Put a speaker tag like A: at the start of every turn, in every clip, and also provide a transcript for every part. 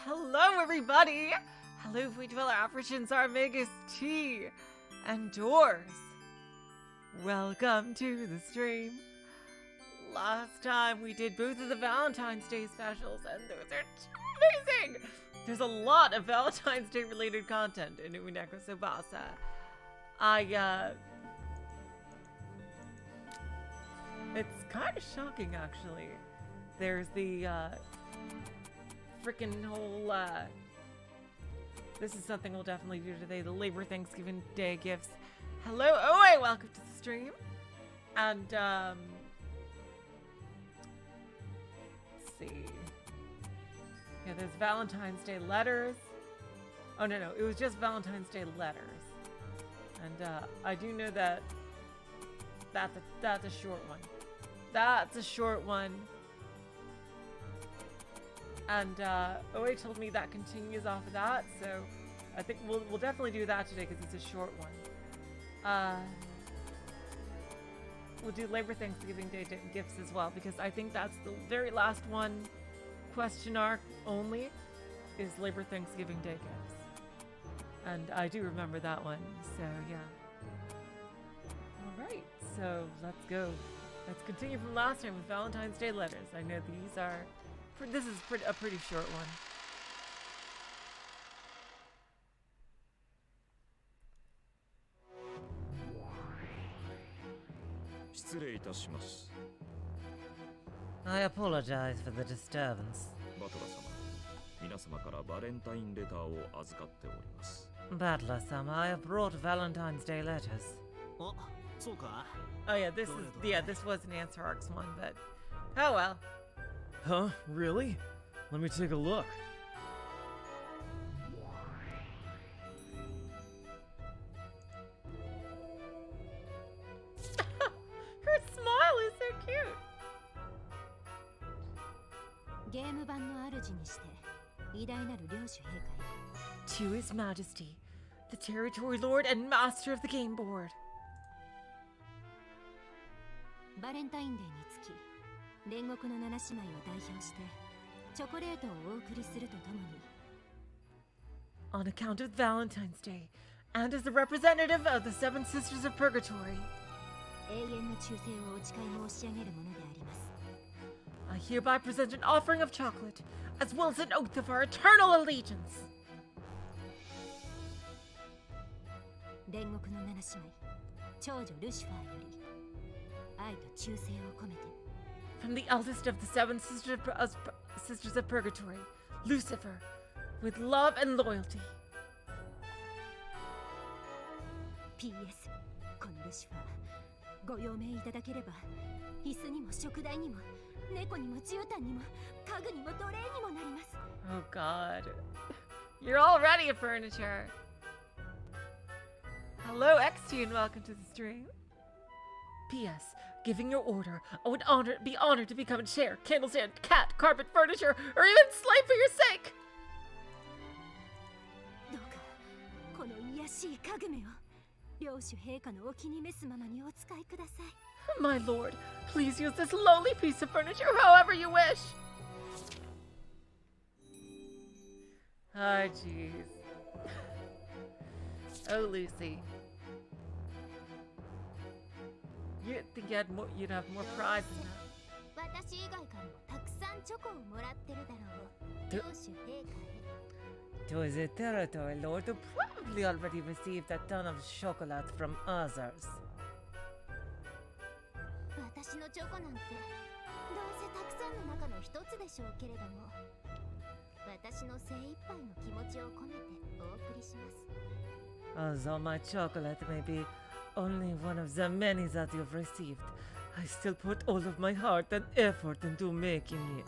A: Hello, everybody! Hello, we dwell Africans, our Megas T and Doors. Welcome to the stream. Last time we did both of the Valentine's Day specials, and those are amazing! There's a lot of Valentine's Day related content in Umineko Tsubasa. It's kind of shocking, actually. There's the, frickin' whole, this is something we'll definitely do today, the Labor Thanksgiving Day gifts. Hello, Oe, welcome to the stream. And, let's see. Yeah, there's Valentine's Day letters. Oh, no, it was just Valentine's Day letters. And, I do know that that's a short one. That's a short one. And Oe told me that continues off of that, so I think we'll definitely do that today because it's a short one. We'll do Labor Thanksgiving Day gifts as well because I think that's the very last one. Question mark only is Labor Thanksgiving Day gifts, and I do remember that one. So yeah. All right, so let's go. Let's continue from last time with Valentine's Day letters. I know these are. This is a pretty short one.
B: 失礼いたします。
A: I apologize for the disturbance.
B: バトラ様、皆様からバレンタインレターを預かっております。
A: Butler-sama, I have brought Valentine's Day letters.
C: Oh, so ka?
A: Oh yeah, this was an Answer Arcs one, but oh well.
D: Huh? Really? Let me take a look.
A: Her smile is so cute. To His Majesty, the Territory Lord and Master of the Game Board.
E: Valentine Day につき煉獄の7姉妹を代表してチョコレートをお送りするとともに
A: On account of Valentine's Day, and as the representative of the Seven Sisters of Purgatory,
E: 永遠の忠誠をお誓い申し上げるものであります。
A: I hereby present an offering of chocolate, as well as an oath of our eternal allegiance.
E: 煉獄の7姉妹、長女ルシファーより愛と忠誠を込めて
A: From the eldest of the Seven Sisters of Purgatory, Lucifer, with love and loyalty.
E: P.S. このルシファー、ご用命いただければ、椅子にも食台にも、猫にも絨毯にも、家具にも奴隷にもなります。
A: Oh God. You're already a furniture. Hello, XT, and welcome to the stream. P.S. Giving your order, I would be honored to become a chair, candlestand, cat, carpet, furniture, or even slave for your sake.
E: どうかこの癒やしい家具めを領主陛下のお気に召すままにお使いください。
A: My lord, please use this lowly piece of furniture however you wish. Oh, jeez. Oh, Lucy. You'd think you'd have more pride than that.
E: 私以外からもたくさんチョコをもらってるだろう。領主陛下へ。
A: To his territory, Lord, who probably already received a ton of chocolate from others.
E: 私のチョコなんてどうせたくさんの中の一つでしょうけれども、私の精一杯の気持ちを込めてお送りします。
A: Although my chocolate may be only one of the many that you've received, I still put all of my heart and effort into making it.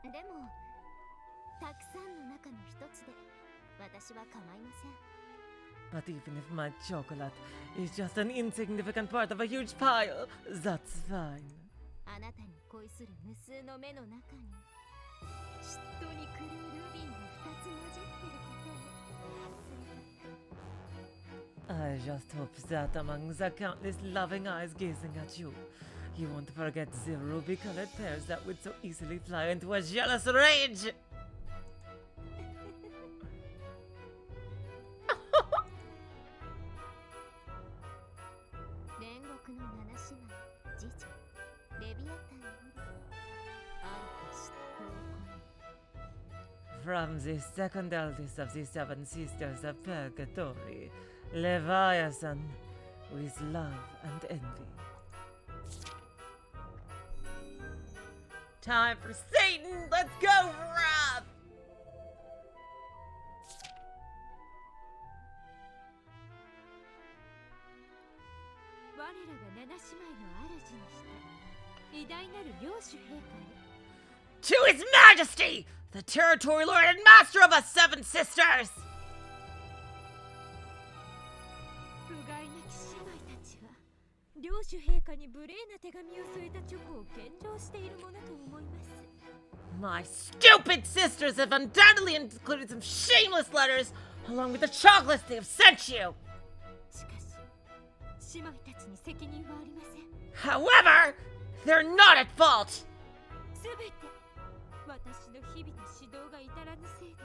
E: でも、たくさんの中の一つで私は構いません。
A: But even if my chocolate is just an insignificant part of a huge pile, that's fine.
E: あなたに恋する無数の目の中に嫉妬に狂うルビーが2つ混じってることを忘れて
A: I just hope that among the countless loving eyes gazing at you, You won't forget the ruby-colored pears that would so easily fly into a jealous rage!
E: 煉獄の七姉妹次女レビアタンより愛として奉
A: From the second eldest of the seven sisters of Purgatory, Leviathan, with love and envy. Time for Satan! Let's go, Rob!
E: 我らが七姉妹の主にして偉大なる領主陛下へ
A: To His Majesty, the Territory Lord and Master of us seven sisters!
E: 不甲斐なき姉妹たちは領主陛下に無礼な手紙を添えたチョコを献上しているものと思います
A: My stupid sisters have undoubtedly included some shameless letters along with the chocolates they have sent you!
E: しかし姉妹たちに責任はありません
A: However, they're not at fault!
E: すべて私の日々の指導が至らぬせいです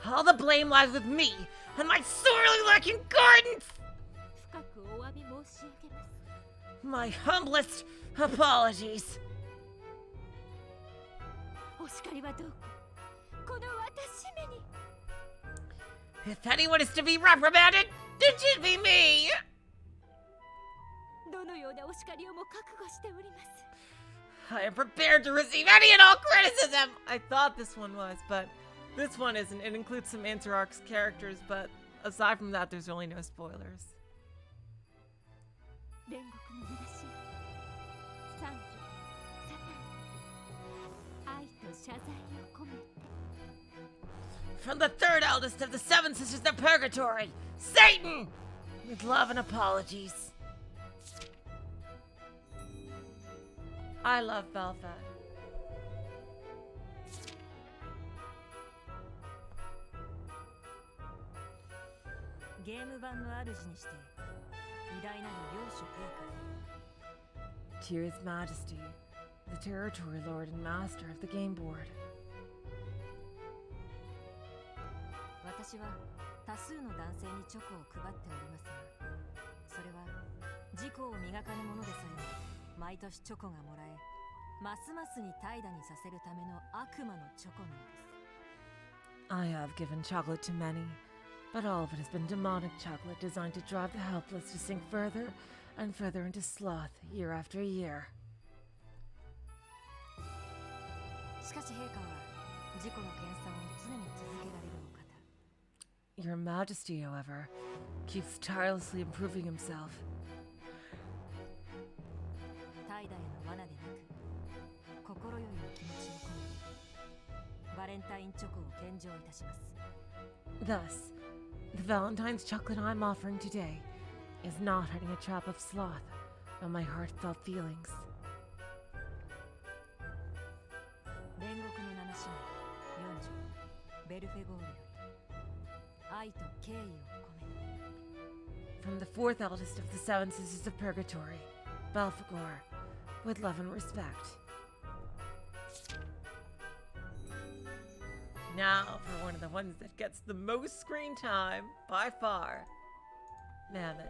A: All the blame lies with me and my sorely lacking guidance!
E: 深くお詫び申し上げます
A: My humblest apologies.
E: お叱りはどうかこの私めに
A: If anyone is to be reprimanded, it should be me!
E: どのようなお叱りをも覚悟しております
A: I am prepared to receive any and all criticism! I thought this one was, but this one isn't. It includes some inter-arcs characters, but aside from that, there's really no spoilers.
E: 煉獄の七姉妹三女サタン愛と謝罪を込めて
A: From the third eldest of the seven sisters of Purgatory, Satan! With love and apologies. I love Belfast.
E: ゲーム版の主にして偉大なる領主陛下へ
A: To His Majesty, the Territory Lord and Master of the Game Board.
E: 私は多数の男性にチョコを配っておりますがそれは自己を磨かぬ者でさえ毎年チョコがもらえますますに怠惰にさせるための悪魔のチョコなのです
A: I have given chocolate to many, but all of it has been demonic chocolate designed to drive the helpless to sink further and further into sloth year after year.
E: しかし陛下は自己の研鑽を常に続けられるお方
A: Your Majesty, however, keeps tirelessly improving himself.
E: 怠惰への罠でなく心よりの気持ちを込めてバレンタインチョコを献上いたします
A: Thus, the Valentine's chocolate I'm offering today is not hiding a trap of sloth, but my heartfelt feelings.
E: 煉獄の七姉妹四女ベルフェゴールより愛と敬意を込めて
A: From the fourth eldest of the seven sisters of Purgatory, Belphegor, with love and respect. Now for one of the ones that gets the most screen time, by far, Mammon.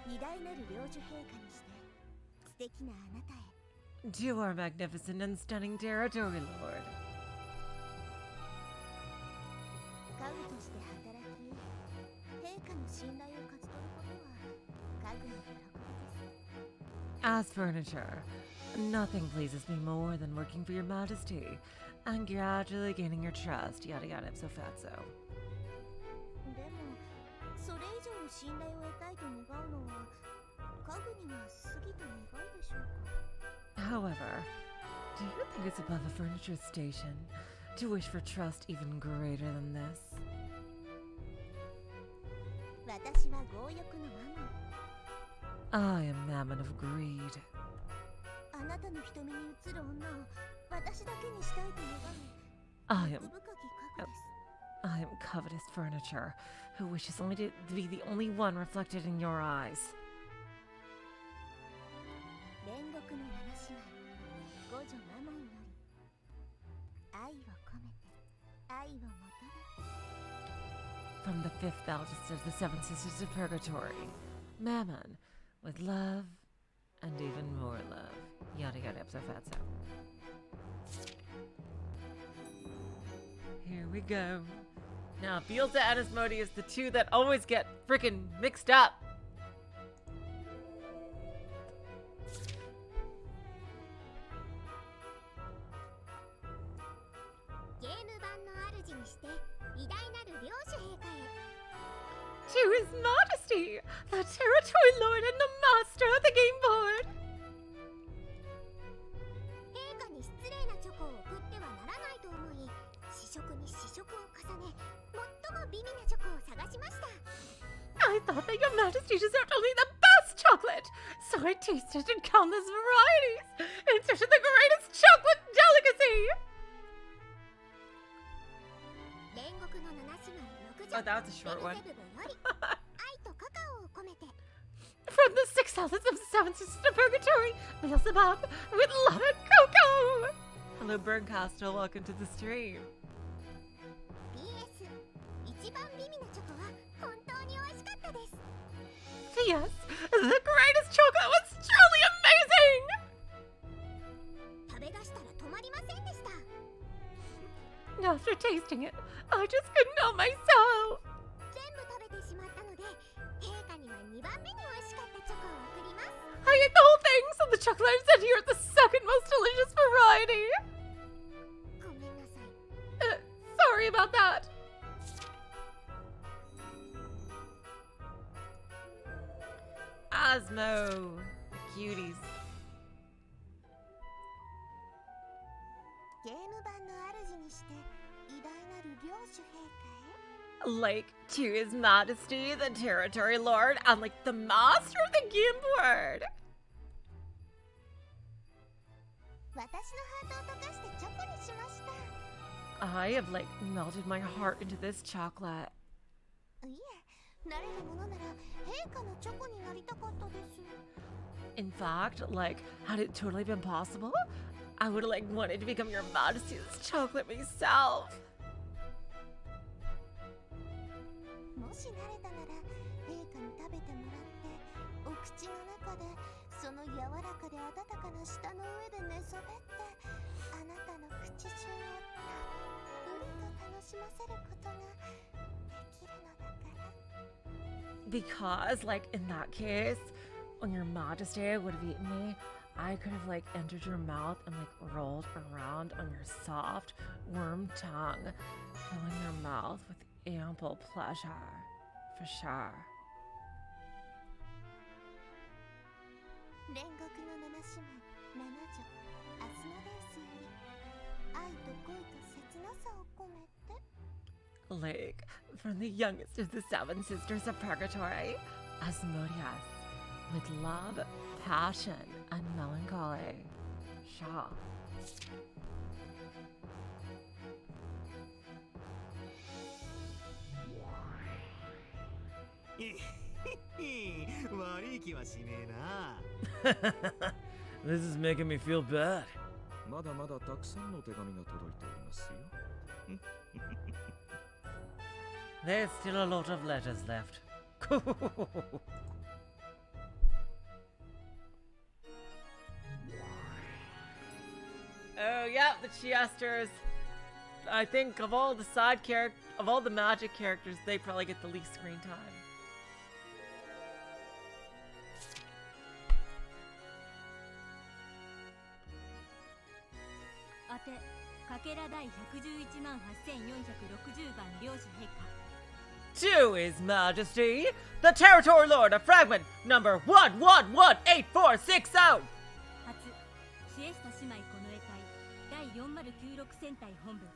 E: 偉大なる領主陛下にして素敵なあなたへ
A: To our magnificent and stunning Territory Lord.
E: 家具として働き陛下の信頼を勝ち取ることは家具の喜びです
A: As furniture, nothing pleases me more than working for your majesty and gradually gaining your trust, yada yada ipso fatso.
E: でもそれ以上の信頼を得たいと願うのは家具には過ぎた願いでしょうか
A: However, do you think it's above a furniture station to wish for trust even greater than this?
E: 私は強欲のママ
A: I am Mammon of Greed.
E: あなたの瞳に映る女を私だけにしたいと願う
A: I am
E: 欲深き家具です
A: I am covetous furniture, who wishes only to be the only one reflected in your eyes.
F: 煉獄の七姉妹五女マモンより愛を込めて愛を求め
A: From the fifth eldest of the seven sisters of purgatory, Mammon, with love and even more love. Yada yada ipso fatso. Here we go. Now, Fields and Asmodeus, the two that always get freaking mixed up.
F: ゲーム版の主にして偉大なる領主陛下へ
A: To His Majesty, the Territory Lord and the Master of the Game Board.
F: 陛下に失礼なチョコを送ってはならないと思い試食に試食を重ね最も美味なチョコを探しました
A: I thought that Your Majesty deserved only the best chocolate, so I tasted in countless varieties and searched the greatest chocolate delicacy.
F: 煉獄の七姉妹六
A: Oh,
F: 女
A: that was a short
F: ベ
A: one.
F: ルゼブブより愛とカカオを込めて
A: From the six eldest of the seven sisters of purgatory, Beelzebub, with love and cocoa. Hello, Burncastle. Welcome to the stream.
F: PS 一番美味なチョコは本当に美味しかったです
A: Yes, the greatest chocolate was truly amazing.
F: 食べ出したら止まりませんでした
A: After tasting it, I just couldn't help myself.
F: 全部食べてしまったので陛下には2番目に美味しかったチョコを送ります
A: I ate the whole thing, so the chocolate I said here is the second most delicious variety.
F: ごめんなさい
A: Sorry about that. Asmo, cuties.
F: ゲーム版の主にして偉大なる領主陛下へ
A: Like to His Majesty, the Territory Lord, and like the Master of the Game Board.
F: 私のハートを溶かしてチョコにしました
A: I have like melted my heart into this chocolate.
F: いえなれるものなら陛下のチョコになりたかったです
A: In fact, like, had it totally been possible, I would have like wanted to become Your Majesty's chocolate myself.
F: もしなれたなら陛下に食べてもらってお口の中でその柔らかで温かな舌の上で寝そべってあなたの口中をたっぷりと楽しませることができるのだから
A: Because, like, in that case, when Your Majesty would have eaten me, I could have like entered your mouth and like rolled around on your soft worm tongue, filling your mouth with ample pleasure, for sure.
F: 煉獄の七姉妹七女アスモデウスより愛と恋と切なさを込めて
A: Like, from the youngest of the seven sisters of purgatory, Asmodeus, with love, passion, and melancholy. Shaw.
C: 悪い気はしねえな
D: This is making me feel bad.
B: まだまだたくさんの手紙が届いておりますよ。
D: There's still a lot of letters left.
A: Oh yeah, the Chiesters. I think of all the of all the magic characters, they probably get the least screen time.
E: あてかけら第111万8460番領主陛下
A: To His Majesty, the Territory Lord of Fragment number 1118460.
E: 初シエスタ姉妹この衛隊第4096戦隊本部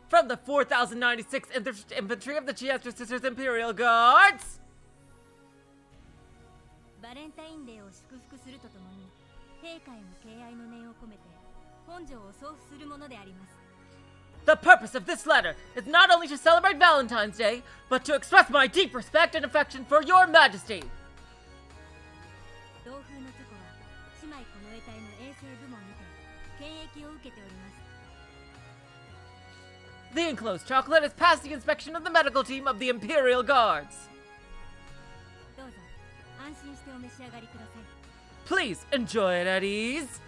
A: From the 4096th Infantry of the Chiester Sisters Imperial Guards.
E: バレンタインデーを祝福するとともに陛下への敬愛の念を込めて本庄を送付するものであります
A: The purpose of this letter is not only to celebrate Valentine's Day, but to express my deep respect and affection for your majesty.
E: 同風のチョコは姉妹この衛隊の衛生部門にて検疫を受けております。
A: The enclosed chocolate has passed the inspection of the medical team of the Imperial Guards.
E: どうぞ安心してお召し上がりください。
A: Please enjoy it at ease.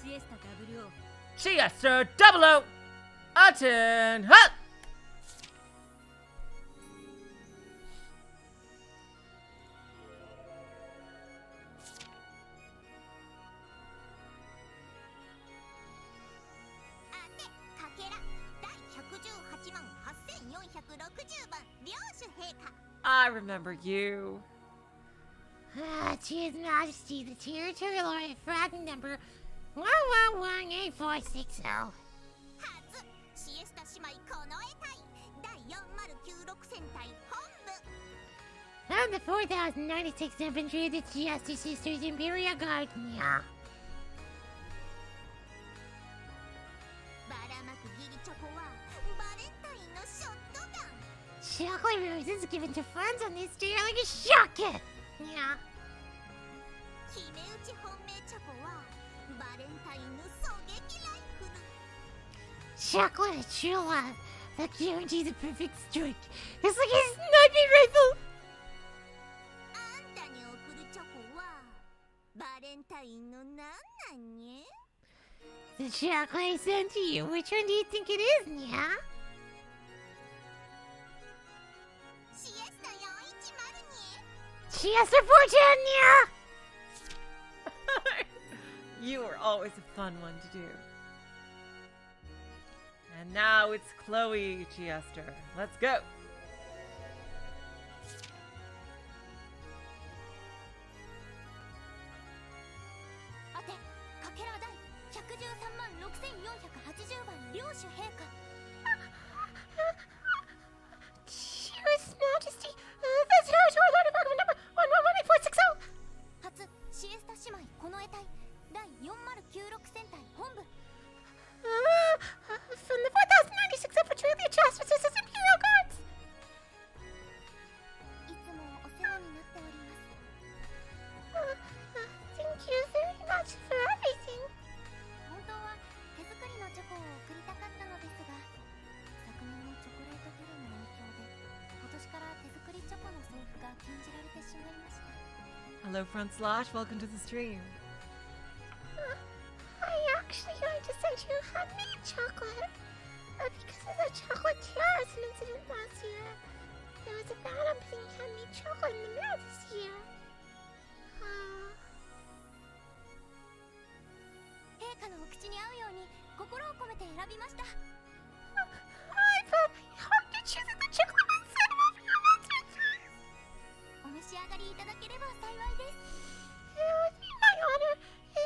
E: シエスタ WO
A: Siesta Double O. Atten Hut.
F: かけら第118万8460番領主陛下。
A: I remember you.
F: To His Majesty, the Territorial Order Fragment Number 1118460. 初シエスタ姉妹この衛隊第4096戦隊本部 From the 4096 Infantry of the Siesta Sisters Imperial Guard. ばらまくギリチョコはバレンタインのショットガン Chocolate roses given to friends on this day are like a shotgun. 決め打ち本命チョコはバレンタインの狙撃ライフル Chocolate is true love that guarantees a perfect strike. It's like a sniping rifle. あんたに送るチョコはバレンタインのなんなんに The chocolate I sent to you, which one do you think it is, Nya? Siesta 410 Siesta 410, Nya!
A: You were always a fun one to do. And now it's Chloe Chester. Let's go.
F: あて、かけら第113万6480番領主陛下 Dearest Majesty, the Territorial Order Fragment Number 1118460. 初シエスタ姉妹この衛隊第4096戦隊本部 From the 4096 Infantry of the Justice Sisters Imperial Guards. いつもお世話になっております Thank you very much for everything. 本当は手作りのチョコを送りたかったのですが、昨年のチョコレートテロの影響で今年から手作りチョコの送付が禁じられてしまいました。
A: Hello, Front Slash. Welcome to the stream.
F: I actually going to send you handmade chocolate because of the chocolate terrorism incident last year. There was a ban on putting handmade chocolate in the mail this year. 陛下のお口に合うように心を込めて選びました。I put my heart to choose the chocolate instead of your masterpiece. お召し上がりいただければ幸いです。It would be my honor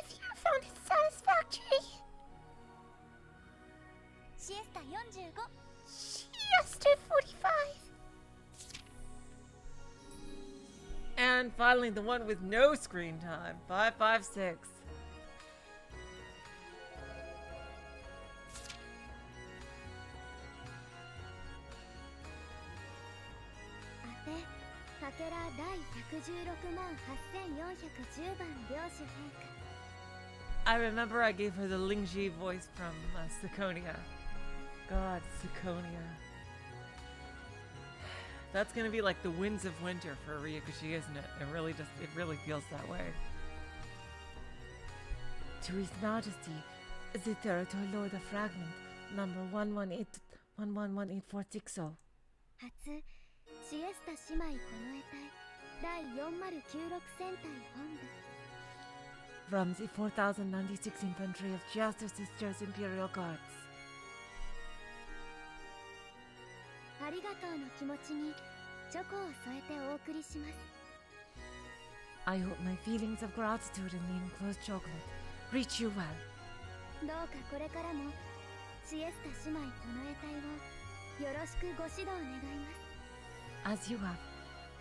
F: if you found it satisfactory. Siesta 45 Siesta 45
A: And finally, the one with no screen time, 556.
F: あて、かけら第116万8410番領主陛下
A: I remember I gave her the Lingji voice from Siconia. God, Siconia. That's gonna be like the winds of winter for Ryukushi, isn't it? It really feels that way. To His Majesty, the Territorial Order Fragment, number 1118460.
F: 初シエスタ姉妹この衛隊第4096戦隊本部
A: From the 4096 Infantry of Justice Sisters Imperial Guards.
F: ありがとうの気持ちにチョコを添えてお送りします
A: I hope my feelings of gratitude in the enclosed chocolate reach you well.
F: どうかこれからもシエスタ姉妹この衛隊をよろしくご指導願います
A: As you have,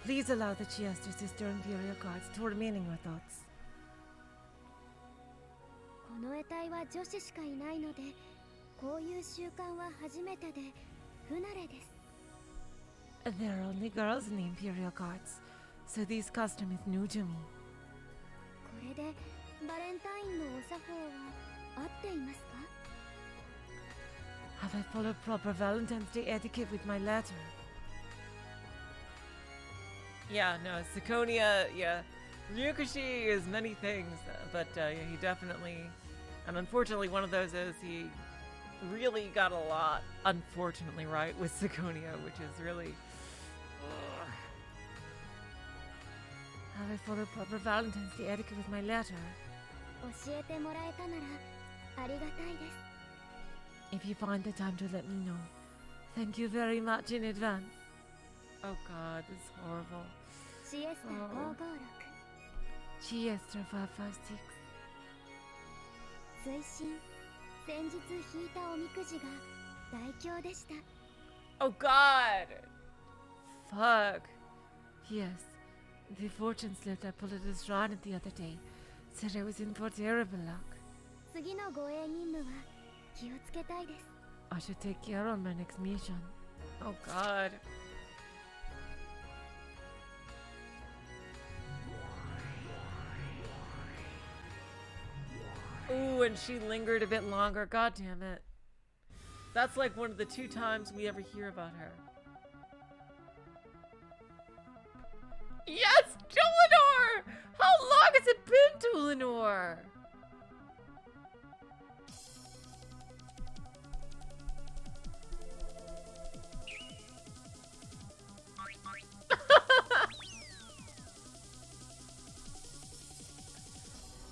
A: please allow the Chester Sister Imperial Guards to remain in your thoughts.
F: ここの得体は女子しかいないので、こういう習慣は初めてで不慣れです。
A: There are only girls in the Imperial Guards, so this custom is new to me.
F: これでバレンタインのお作法は合っていますか？
A: Have I followed proper Valentine's Day etiquette with my letter? Yeah, no, Sakonia, yeah. Ryukushi is many things, but he definitely, and unfortunately one of those is he really got a lot, unfortunately, right, with Sakonia, which is really... Ugh. Have I followed proper Valentine's Day etiquette with my letter?
F: 教えてもらえたならありがたいです。
A: If you find the time to let me know, thank you very much in advance. Oh god, this is horrible.
F: シエスタ556、
A: Chiester 556.
F: 推進、先日引いたおみくじが大凶でした。
A: Oh god! Fuck. Yes, the fortune slip I pulled at the shrine the other day said I was in for terrible luck.
F: 次の護衛任務は気をつけたいです。
A: I should take care on my next mission. Oh god. Ooh, and she lingered a bit longer. God damn it. That's like one of the 2 times we ever hear about her. Yes! Dolinar! How long has it been, Dolinar?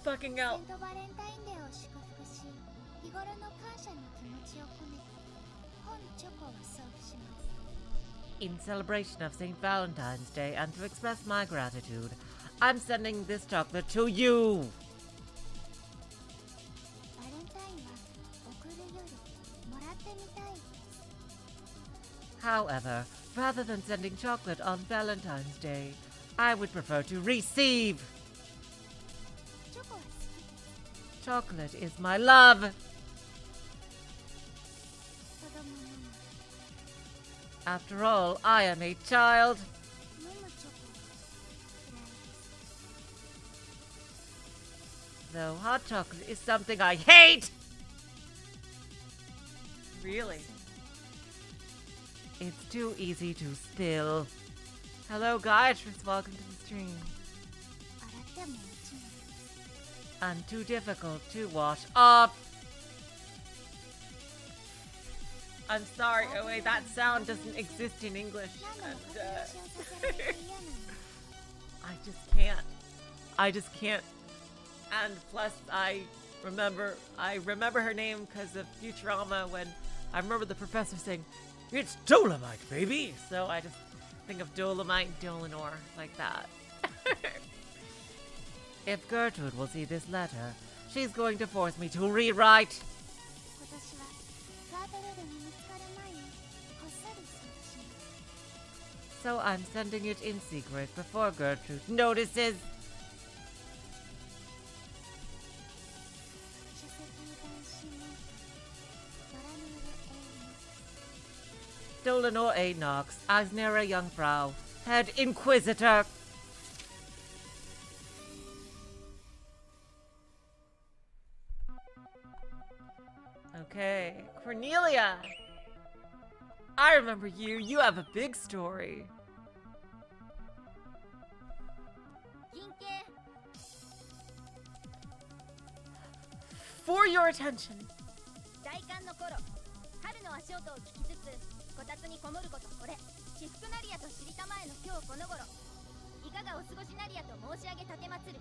A: Fucking out.
F: セントバレンタインデーを祝福し、日頃の感謝の気持ちを込めて本チョコを送付します。
A: In celebration of St. Valentine's Day and to express my gratitude, I'm sending this chocolate to you.
F: バレンタインは送るよりもらってみたいです。
A: However, rather than sending chocolate on Valentine's Day, I would prefer to receive.
F: チョコは好きです。
A: Chocolate is my love.
F: 子供なので
A: After all, I am a child.
F: 飲むチョコが嫌いです。
A: Though hot chocolate is something I hate. Really? It's too easy to spill. Hello, Gayatris. Welcome to the stream.
F: 洗っても落ちない。
A: And too difficult to wash off. I'm sorry. Oh wait, that sound doesn't exist in English.
F: 何度も
A: And,
F: 書き出しをさせられて嫌なの。
A: I just can't. I just can't. And plus, I remember her name because of Futurama when I remember the professor saying, "It's Dolomite, baby." So I just think of Dolomite and Dolinar like that. If Gertrude will see this letter, she's going to force me to rewrite.
F: 今年はガートレールに見つかる前にこっそり送付します。
A: So I'm sending it in secret before Gertrude notices.
F: 首席男子のドラヌール・エイノ。
A: Dolinar A. Knox, Asnera Jungfrau, Head Inquisitor. Okay, Cornelia. I remember you. You have a big story.
F: 銀系
A: For your attention.
E: 大寒の頃、春の足音を聞きつつこたつにこもることこれ至福ナリアと知りたまえの今日この頃いかがお過ごしナリアと申し上げたてまつる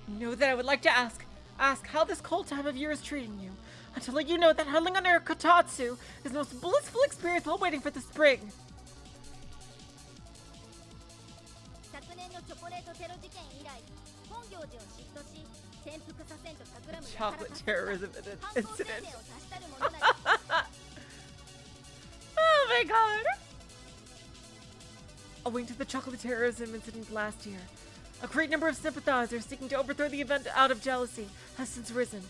A: You know that I would like to ask how this cold time of year is treating you. And to let you know that huddling under a kotatsu is the most blissful experience while waiting for the spring.
E: 昨年のチョコレートテロ事件以来本行事を嫉妬し転覆させんと企む
A: Chocolate terrorism
E: 犯行声
A: incident.
E: 明を達したる者なり
A: Oh my god. Owing to the chocolate terrorism incident last year, A great number of sympathizers seeking to overthrow the event out of jealousy has since risen.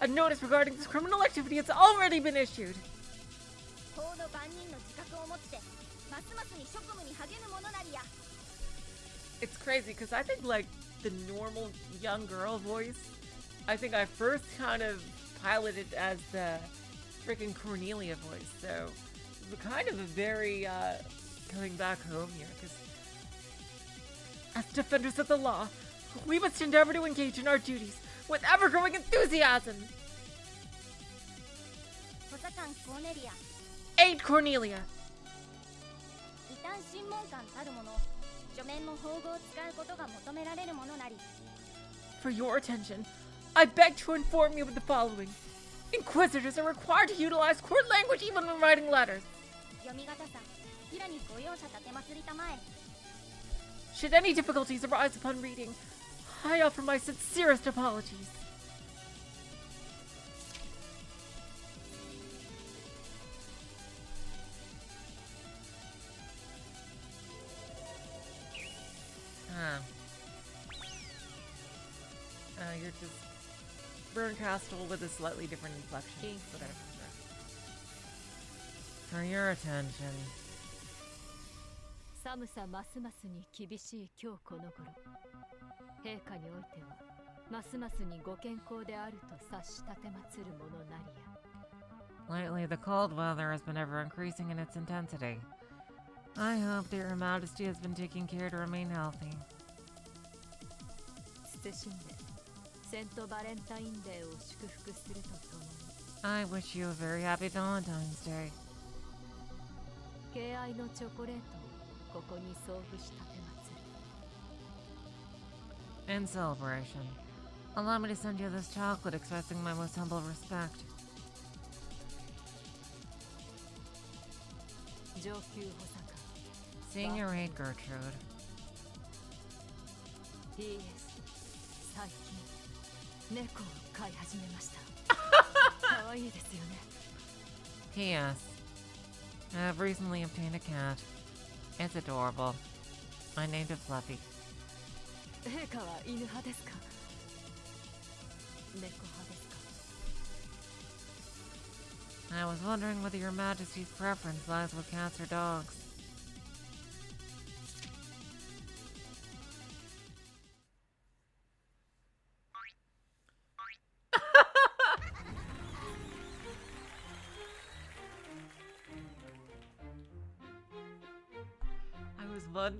A: A notice regarding this criminal activity has already been issued. It's crazy because I think like the normal young girl voice, I think I first kind of piloted as the freaking Cornelia voice. So it's kind of a very coming back home here because as defenders of the law, we must endeavor to engage in our duties with ever-growing enthusiasm. Aid Cornelia. For your attention, I beg to inform you of the following. Inquisitors are required to utilize court language even when writing letters. Should any difficulties arise upon reading, I offer my sincerest apologies. You're just Burncastle with a slightly different inflection. Whatever. For your attention.
E: 寒さますますに厳しい今日この頃、陛下においてはますますにご健康であると察し立てまつるものなりや。
A: Lately, the cold weather has been ever increasing in its intensity. I hope that Your Majesty has been taking care to remain healthy.
E: 謹んでセントバレンタインデーを祝福するとともに。
A: I wish you a very happy Valentine's Day.
E: 敬愛のチョコレートをここに送付し立てまつる。
A: In celebration, allow me to send you this chocolate expressing my most humble respect.
E: 上級補佐官
A: Senior Aide Gertrude.
E: PS 最近猫を飼い始めました。可愛いですよね。
A: P.S. I have recently obtained a cat. It's adorable. I named it Fluffy.
E: 陛下は犬派ですか？猫派ですか？
A: I was wondering whether Your Majesty's preference lies with cats or dogs.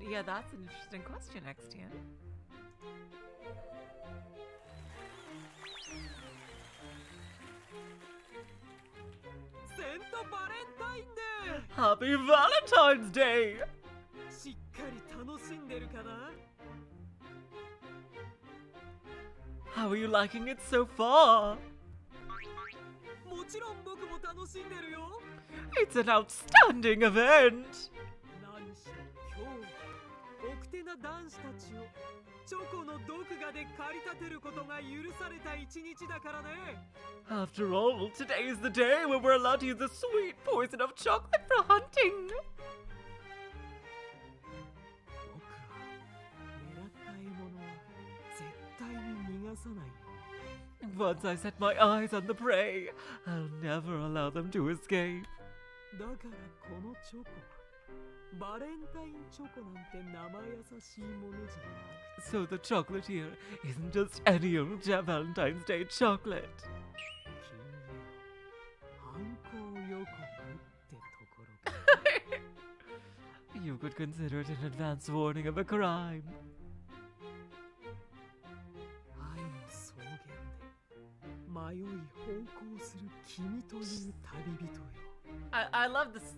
A: Yeah, that's an interesting question, XTN.
G: Santa Valentine Day!
A: Happy Valentine's Day!
G: しっかり楽しんでるかな?
A: How are you liking it so far?
G: もちろん僕も楽しんでるよ.
A: It's an outstanding event!
G: 何しろ今日奥手な男子たちをチョコの毒牙で駆り立てることが許された一日だからね.
A: After all, today is the day when we're allowed to use the sweet poison of chocolate for hunting.
G: 僕は狙った獲物は絶対に逃がさないよ.
A: Once I set my eyes on the prey, I'll never allow them to escape.
G: だからこのチョコバレンタインチョコなんて生優しいものじゃなくて
A: So the chocolate here isn't just any old Valentine's Day chocolate.
G: 犯行予告ってところか.
A: You could consider it an advance warning of a crime.
G: 愛の草原で迷い奉公する君という旅人よ.
A: I love this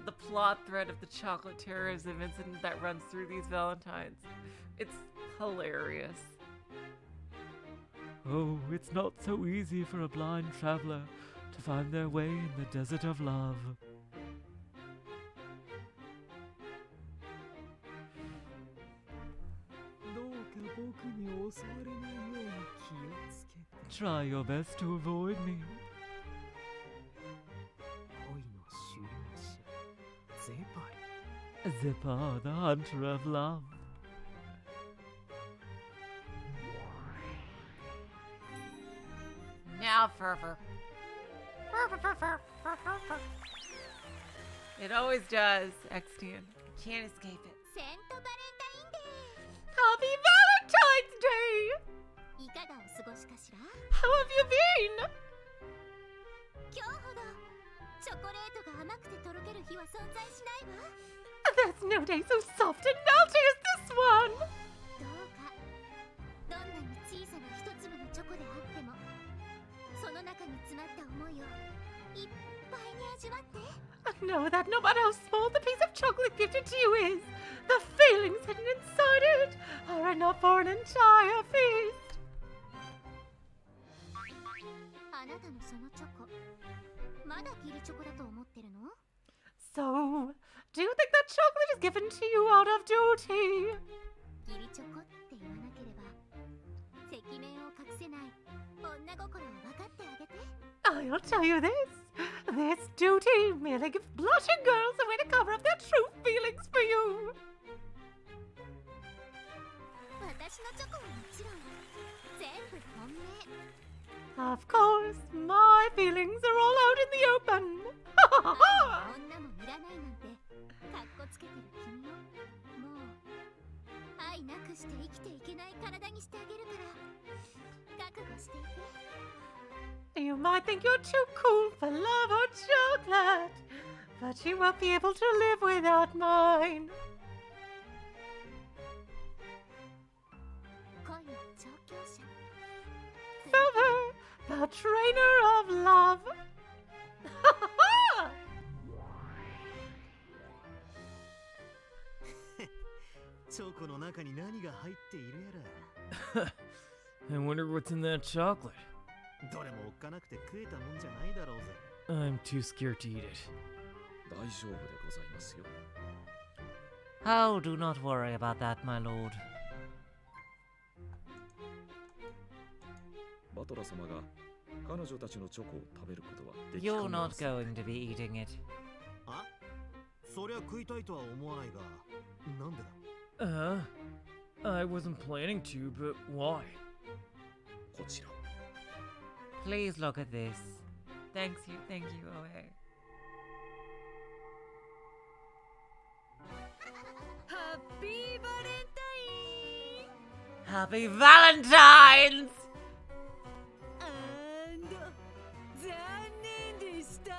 A: the plot thread of the chocolate terrorism incident that runs through these Valentines. It's hilarious. Oh, it's not so easy for a blind traveler to find their way in the desert of love. Try your best to avoid me.
G: Zepa,
A: the hunter of love. Now, Furfur. It always does, Xtian. Can't escape it.
F: セントバレンタインデ
A: Happy Valentine's Day!
F: ーいかがお過ごしかしら
A: How have you been?
F: 今日ほどチョコレートが甘くてとろける日は存在しないわ
A: There's no day so soft and melty as this one!
F: どうかどんなに小さな一粒のチョコであってもその中に詰まった思いをいっぱいに味わって
A: Know that no matter how small the piece of chocolate gifted to you is, the feelings hidden inside it are enough for an entire feast.
F: あなたのそのチョコまだ義理チョコだと思ってるの
A: So, do you think that chocolate is given to you out of duty?
F: 義理チョコって言わなければ赤面を隠せない女心を分かってあげて
A: I'll tell you this. This duty merely gives blushing girls a way to cover up their true feelings for you.
F: 私のチョコはもちろん全部本命
A: Of course, my feelings are all out in the open.
F: 女もいらないなんてかっこつけてる君をもう愛なくして生きていけない体にしてあげるから覚悟していて
A: You might think you're too cool for love or chocolate, but you won't be able to live without mine.
F: 恋の調教者
A: Further, the trainer of love.
C: チョコの中に何が入っているやら
D: I wonder what's in that chocolate.
C: どれもおっかなくて食えたもんじゃないだろうぜ
D: I'm too scared to eat it.
B: 大丈夫でございますよ。
A: Oh, do not worry about that, my lord.
B: バトラ様が彼女たちのチョコを食べることはでき
A: You're
B: かねま
A: not
B: せん。
A: going to be eating it.
C: あそりゃ食いたいとは思わないがなんでだ
D: I wasn't planning to, but why?
B: こちら。
A: Please look at this. Thank you, oh hey.
E: Happy Valentine!
A: Happy Valentine's!
E: And 残念でした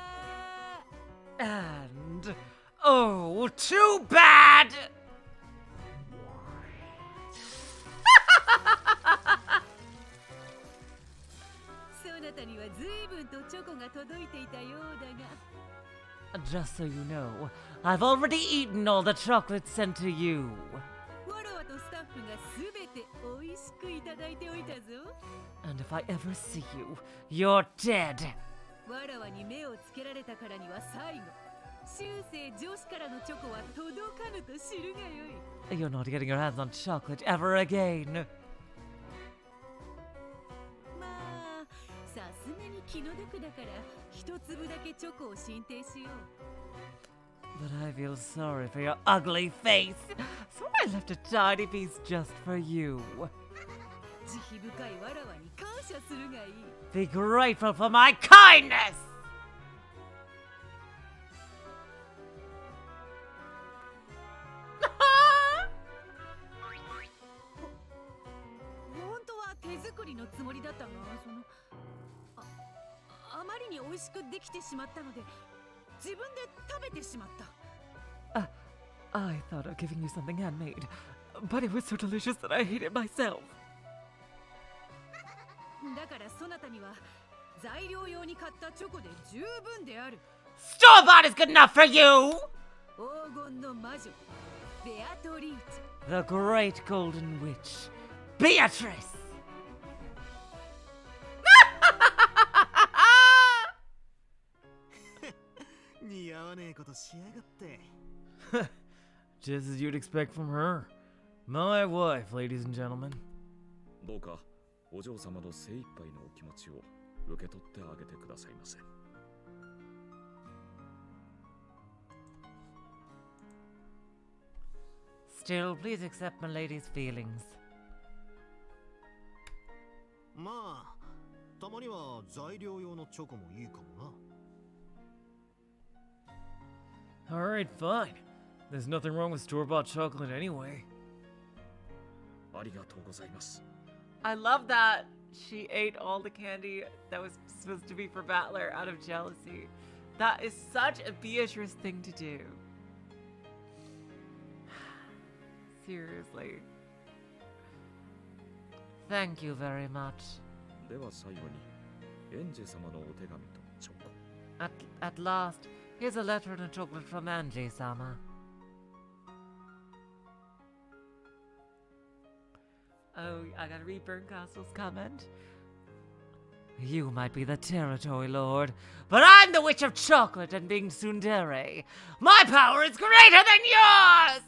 A: And oh, too bad!
E: そなたには随分とチョコが届いていたようだが
A: Just so you know, I've already eaten all the chocolate sent to you.
E: わらわとスタッフがすべておいしくいただいておいたぞ
A: And if I ever see you, you're dead.
E: わらわに目をつけられたからには最後終生女子からのチョコは届かぬと知るがよい
A: You're not getting your hands on chocolate ever again.
E: まあさすがに気の毒だから一粒だけチョコを進呈しよう
A: But I feel sorry for your ugly face, so I left a tiny piece just for you.
E: 慈悲深いわらわに感謝するがいい
A: Be grateful for my kindness!
E: 本当は手作りのつもりだったがあまりに美味しくできてしまったので自分で食べてしまった
A: I thought of giving you something handmade, but it was so delicious that I ate it myself.
E: だからそなたには材料用に買ったチョコで十分である
A: Store-bought is good enough for you!
E: 黄金の魔女ベアトリーチ
A: The great golden witch, Beatrice!
C: 似合わねえことしやがって
D: Just as you'd expect from her. My wife, ladies and gentlemen.
B: どうかお嬢様の精一杯のお気持ちを受け取ってあげてくださいませ。
A: Still, please accept my lady's feelings.
C: まあたまには材料用のチョコもいいかもな。
D: Alright, fine. There's nothing wrong with store-bought chocolate anyway.
B: ありがとうございます。
A: I love that she ate all the candy that was supposed to be for Battler out of jealousy. That is such a Beatrice thing to do. Seriously. Thank you very much.
B: では最後に、エンジェ様のお手紙とチョコ。
A: At last, here's a letter and a chocolate from Angie-sama. Oh, I gotta read Berncastle's comment. You might be the territory lord, but I'm the witch of chocolate and being tsundere. My power is greater than yours!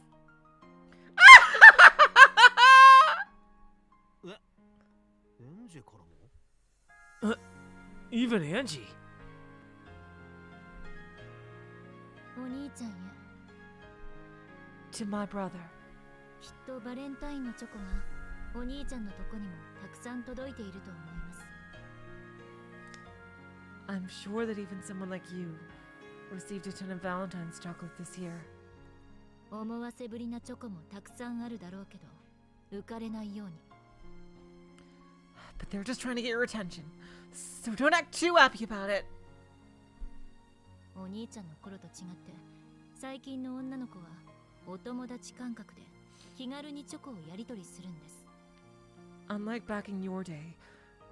D: Even Angie.
E: お兄ちゃんへ
A: To my brother.
E: きっとバレンタインのチョコがお兄ちゃんのとこにもたくさん届いていると思います。
A: I'm sure that even someone like you received a ton of Valentine's chocolate this year.
E: 思わせぶりなチョコもたくさんあるだろうけど、浮かれないように。
A: But they're just trying to get your attention, so don't act too happy about it.
E: お兄ちゃんの頃と違って最近の女の子はお友達感覚で気軽にチョコをやり取りするんです。
A: Unlike back in your day,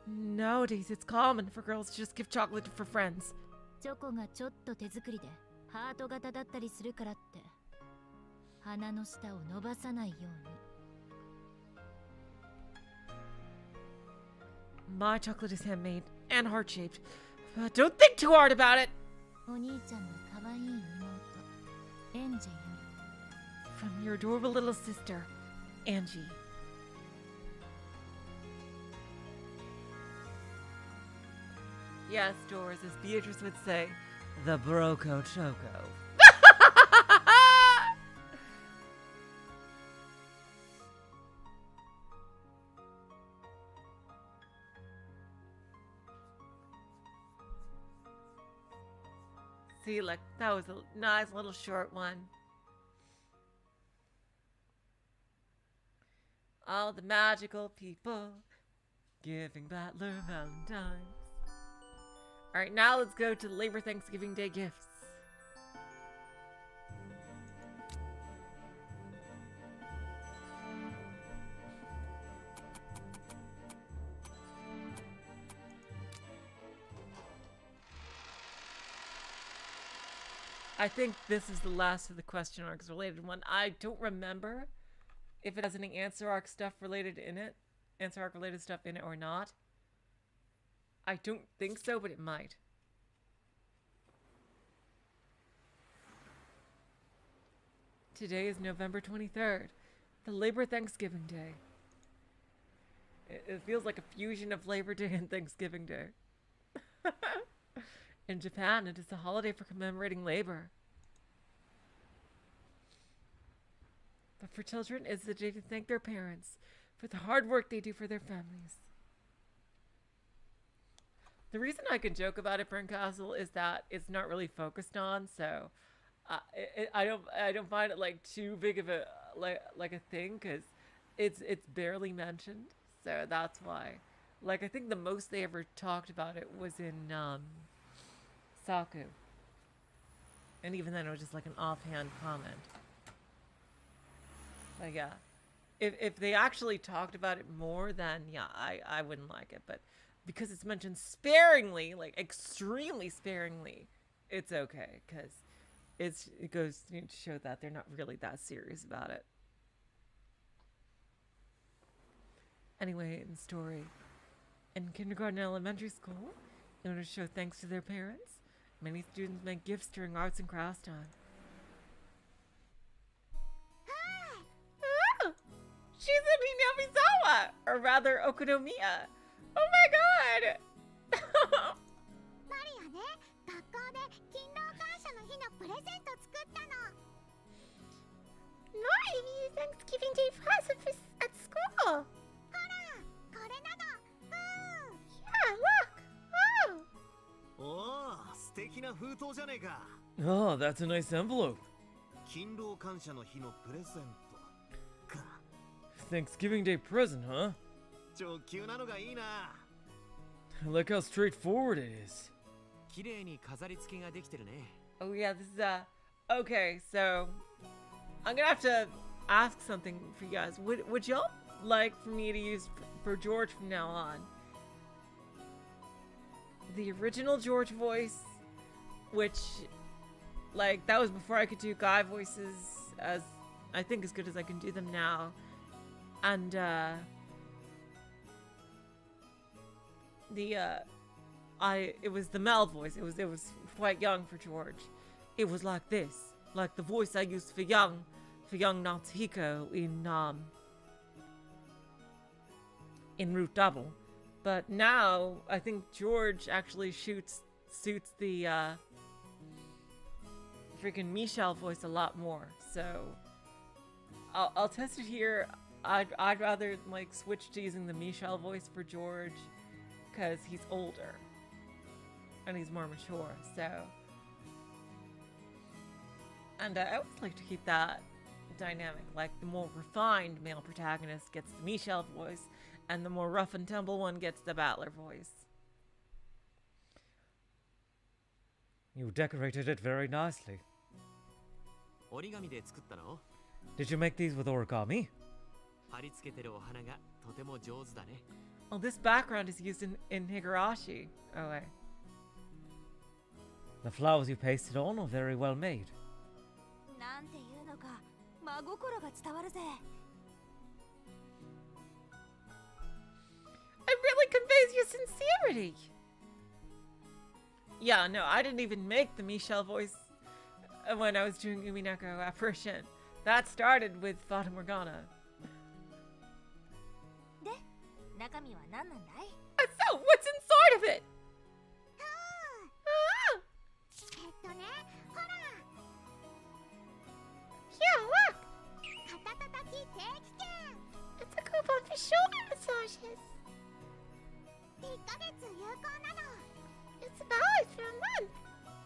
A: nowadays it's common for girls to just give chocolate for friends.
E: チョコがちょっと手作りでハート型だったりするからって鼻の下を伸ばさないように。
A: My chocolate is handmade and heart-shaped, but don't think too hard about it.
E: お兄ちゃんの可愛い妹エンジェより
A: From your adorable little sister, Angie. Yes, Doris, as Beatrice would say, the Broco Choco. See, look, that was a nice little short one. All the magical people giving Battler Valentines. Alright, now let's go to Labor Thanksgiving Day gifts. I think this is the last of the question arcs related one. I don't remember if it has any answer arc stuff related in it. Answer arc related stuff in it or not. I don't think so, but it might. Today is November 23rd, the Labor Thanksgiving Day. It feels like a fusion of Labor Day and Thanksgiving Day. In Japan, it is a holiday for commemorating labor. But for children, it's the day to thank their parents for the hard work they do for their families. The reason I can joke about it, Brincastle, is that it's not really focused on, so I don't find it like too big of a like a thing because it's barely mentioned, so that's why. Like I think the most they ever talked about it was in Saku, and even then it was just like an offhand comment. But yeah, if they actually talked about it more, then yeah, I wouldn't like it. But because it's mentioned sparingly, like extremely sparingly, it's okay because it goes to show that they're not really that serious about it. Anyway, in the story, in kindergarten and elementary school, in order to show thanks to their parents, many students make gifts during arts and crafts time. Oh, she's a Minamizawa! Or rather, Okonomiya. Oh my god!
F: マリアね、学校で勤労感謝の日のプレゼント作ったの。Nice! Thanksgiving Day present at school! ほら、これなの。Yeah, look!
C: じゃねえか。
D: Oh, that's a nice envelope.
C: 勤労感謝の日のプレゼントか。
D: Thanksgiving Day present, huh?
C: 超急なのがいいな。
D: I like how straightforward it is.
G: 綺麗に飾り付けができてるね。
A: Oh yeah, this is okay, so I'm gonna have to ask something for you guys. Would y'all like for me to use for George from now on the original George voice, which like that was before I could do guy voices as I think as good as I can do them now, and it was the Mel voice. It was quite young for George. It was like this, like the voice I used for young Natsuhiko in Route Double. But now I think George actually suits the freaking Michelle voice a lot more. So I'll test it here. I'd rather like switch to using the Michelle voice for George because he's older and he's more mature. So, and I always like to keep that dynamic. Like the more refined male protagonist gets the Michelle voice, and the more rough and tumble one gets the Battler voice.
D: You decorated it very nicely.
G: 折り紙で作ったの？
D: Did you make these with origami?
G: 貼り付けてるお花がとても上手だね。
A: Well, this background is used in Higurashi. Oh wait.
D: The flowers you pasted on are very well made.
E: なんていうのか、真心が伝わるぜ。
A: It really conveys your sincerity. Yeah, no, I didn't even make the Michelle voice when I was doing Umineko Apparition. That started with Fata Morgana.
E: で、中身は何なんだい？
A: So, what's inside of it?
F: ほら
A: Yeah, look.
F: 肩たたき定期券
A: It's a coupon for shoulder massages.
F: 1ヶ月有効なの。
A: It's valid for a month.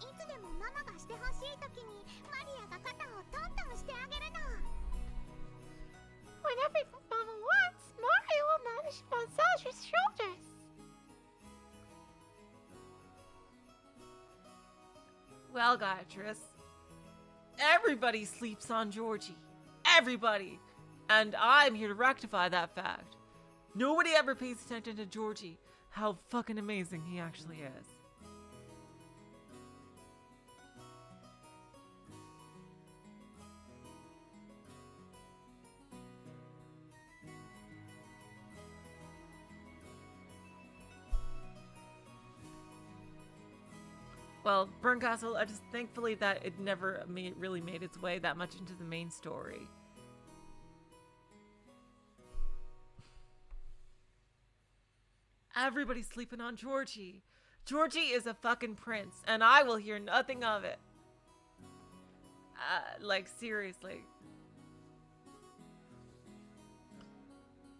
F: いつでもママがしてほしいときにマリアが肩をトントンしてあげるの。
A: Whenever Mama wants, Mario will manage to massage your shoulders. Well, Gayatris, everybody sleeps on Georgie. Everybody. And I'm here to rectify that fact. Nobody ever pays attention to Georgie, how fucking amazing he actually is. Well, Burn Castle, I just thankfully that it never really made its way that much into the main story. Everybody's sleeping on Georgie. Georgie is a fucking prince, and I will hear nothing of it. Like, seriously.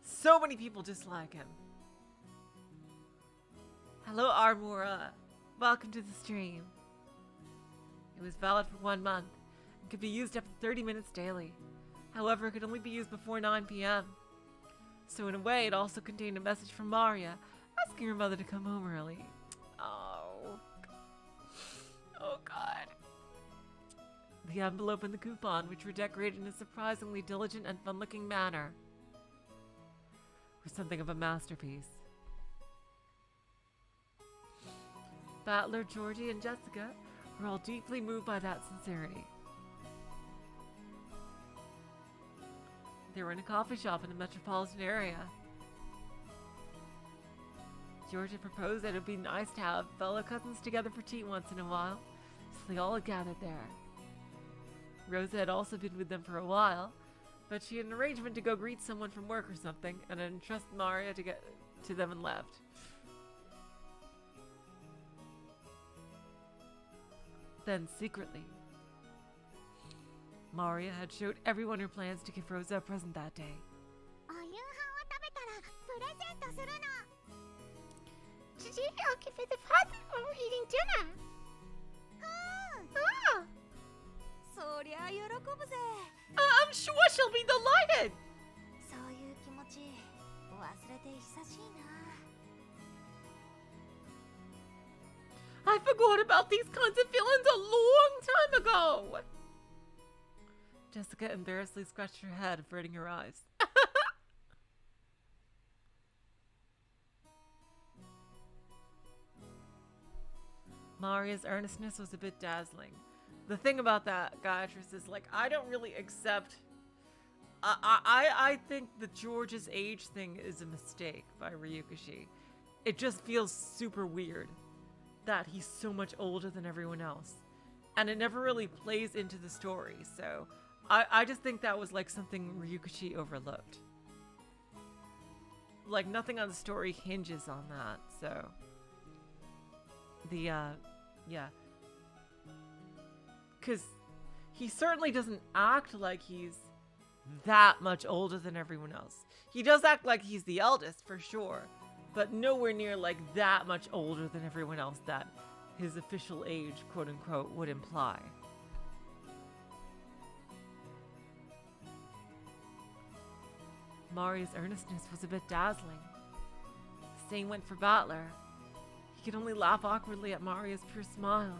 A: So many people dislike him. Hello, Armora. Welcome to the stream. It was valid for 1 month and could be used up to 30 minutes daily. However, it could only be used before 9 p.m. So in a way, it also contained a message from Maria asking her mother to come home early. Oh. Oh god. The envelope and the coupon, which were decorated in a surprisingly diligent and fun-looking manner, were something of a masterpiece. Battler, Georgie, and Jessica were all deeply moved by that sincerity. They were in a coffee shop in the metropolitan area. George had proposed that it would be nice to have fellow cousins together for tea once in a while, so they all gathered there. Rosa had also been with them for a while, but she had an arrangement to go greet someone from work or something, and had entrusted Maria to get to them and left. Then, secretly, Maria had showed everyone her plans to give Rosa a present that day.
F: お夕飯を食べたらプレゼントするの。
A: Today I'll give you the present when we're eating dinner.
F: は
A: Ah!
E: そりゃ喜ぶぜ。
A: I'm sure she'll be delighted.
F: そういう気持ち忘れて久しいな。
A: I forgot about these kinds of feelings a long time ago. Jessica embarrassedly scratched her head, averting her eyes. Maria's earnestness was a bit dazzling. The thing about that Gayatris is, like, I don't really accept... I think the George's age thing is a mistake by Ryukishi. It just feels super weird that he's so much older than everyone else. And it never really plays into the story, so... I just think that was, like, something Ryukishi overlooked. Like, nothing on the story hinges on that, so... yeah. Because he certainly doesn't act like he's that much older than everyone else. He does act like he's the eldest, for sure, but nowhere near, like, that much older than everyone else that his official age, quote-unquote, would imply. Maria's earnestness was a bit dazzling. The same went for Battler. He could only laugh awkwardly at Maria's pure smile.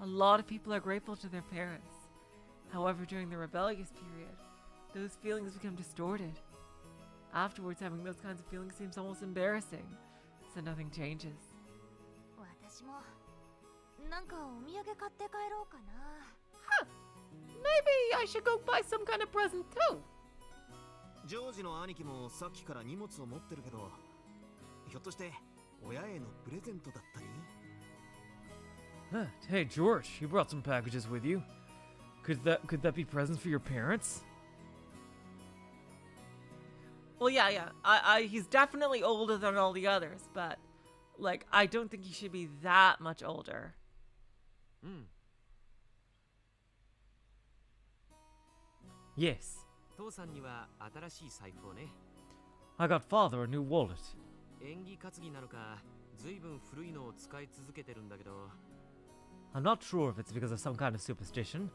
A: A lot of people are grateful to their parents. However, during the rebellious period, those feelings become distorted. Afterwards, having those kinds of feelings seems almost embarrassing, so nothing changes.
F: 私もなんかお土産買って帰ろうかな。
A: Huh. Maybe I should go buy some kind of present too.
C: ジョージの兄貴もさっきから荷物を持ってるけど、ひょっとして親へのプレゼントだったり？
D: Hey, George, you brought some packages with you. Could that be presents for your parents?
A: Well, yeah. He's definitely older than all the others, but, like, I don't think he should be that much older.
D: Yes.
G: 父さんには新しい財布をね。
D: I got father a new wallet.
G: 縁起担ぎなのか、ずいぶん古いのを使い続けてるんだけど。
D: I'm not sure if it's because of some kind of superstition,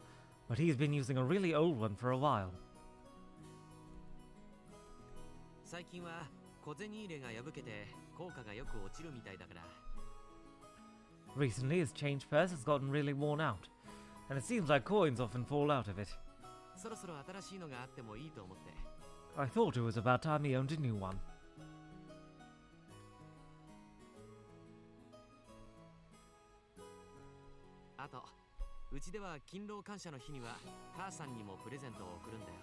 D: but he's been using a really old one for a while.
G: 最近は小銭入れが破けて効果がよく落ちるみたいだから。
D: Recently, his change purse has gotten really worn out, and it seems like coins often fall out of it.
G: そろそろ新しいのがあってもいいと思って。
D: I thought it was about time he owned a new one.
G: あと、うちでは勤労感謝の日には母さんにもプレゼントを送るんだよ。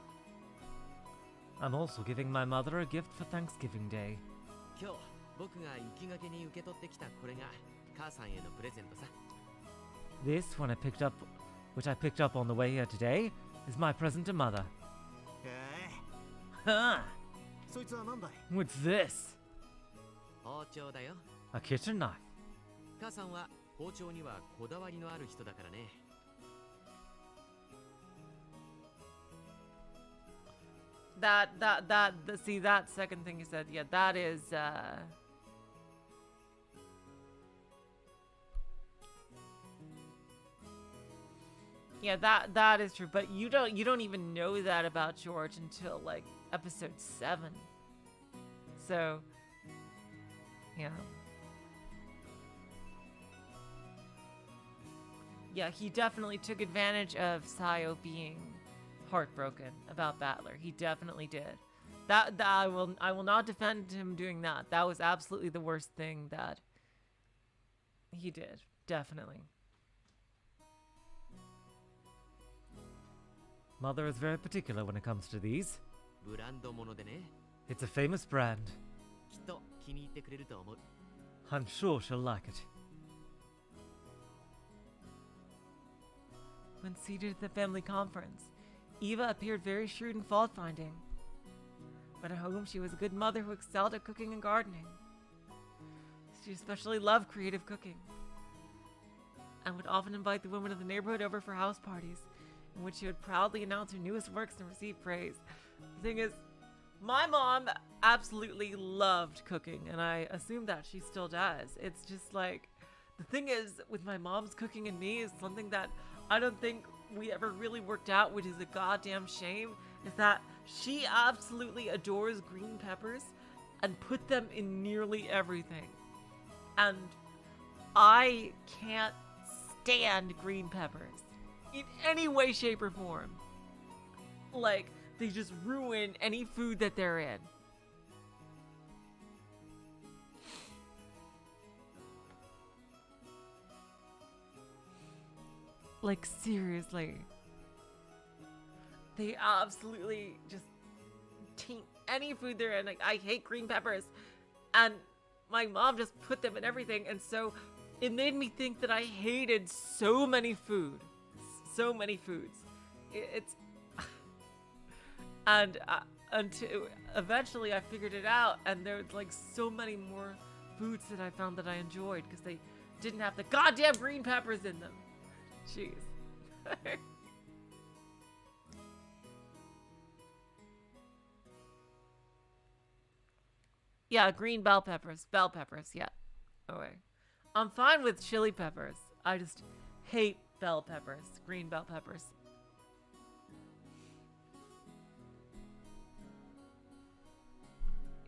D: I'm also giving my mother a gift for Thanksgiving Day.
G: 今日僕が行きがけに受け取ってきたこれが母さんへのプレゼントさ。
D: This, which I picked up on the way here today, is my present to mother.
C: へ
D: Ha!
C: え、そいつは何だい？
D: What's this?
G: 包丁だよ。
D: A kitchen knife.
G: 母さんは包丁にはこだわりのある人だからね。
A: See, that second thing you said, yeah, that is, yeah, that is true, but you don't even know that about George until, like, episode 7. So, yeah. Yeah, he definitely took advantage of Sayo being heartbroken about Battler. He definitely did. That I will not defend him doing that. That was absolutely the worst thing that he did. Definitely.
D: Mother is very particular when it comes to these.
G: ブランドものでね。
D: It's a famous brand.
G: きっと気に入ってくれると思う。
D: I'm sure she'll like it.
A: When seated at the family conference, Eva appeared very shrewd in fault-finding. But at home, she was a good mother who excelled at cooking and gardening. She especially loved creative cooking, and would often invite the women of the neighborhood over for house parties, in which she would proudly announce her newest works and receive praise. The thing is, my mom absolutely loved cooking, and I assume that she still does. It's just like, the thing is, with my mom's cooking and me is something that I don't think we ever really worked out, which is a goddamn shame, is that she absolutely adores green peppers and put them in nearly everything. And I can't stand green peppers in any way, shape, or form. Like, they just ruin any food that they're in. Like, seriously. They absolutely just taint any food they're in. Like, I hate green peppers. And my mom just put them in everything. And so it made me think that I hated so many food. So many foods. It's... and until eventually I figured it out. And there's like so many more foods that I found that I enjoyed. Because they didn't have the goddamn green peppers in them. Jeez. Yeah, green bell peppers. Bell peppers, yeah. Okay. I'm fine with chili peppers. I just hate bell peppers. Green bell peppers.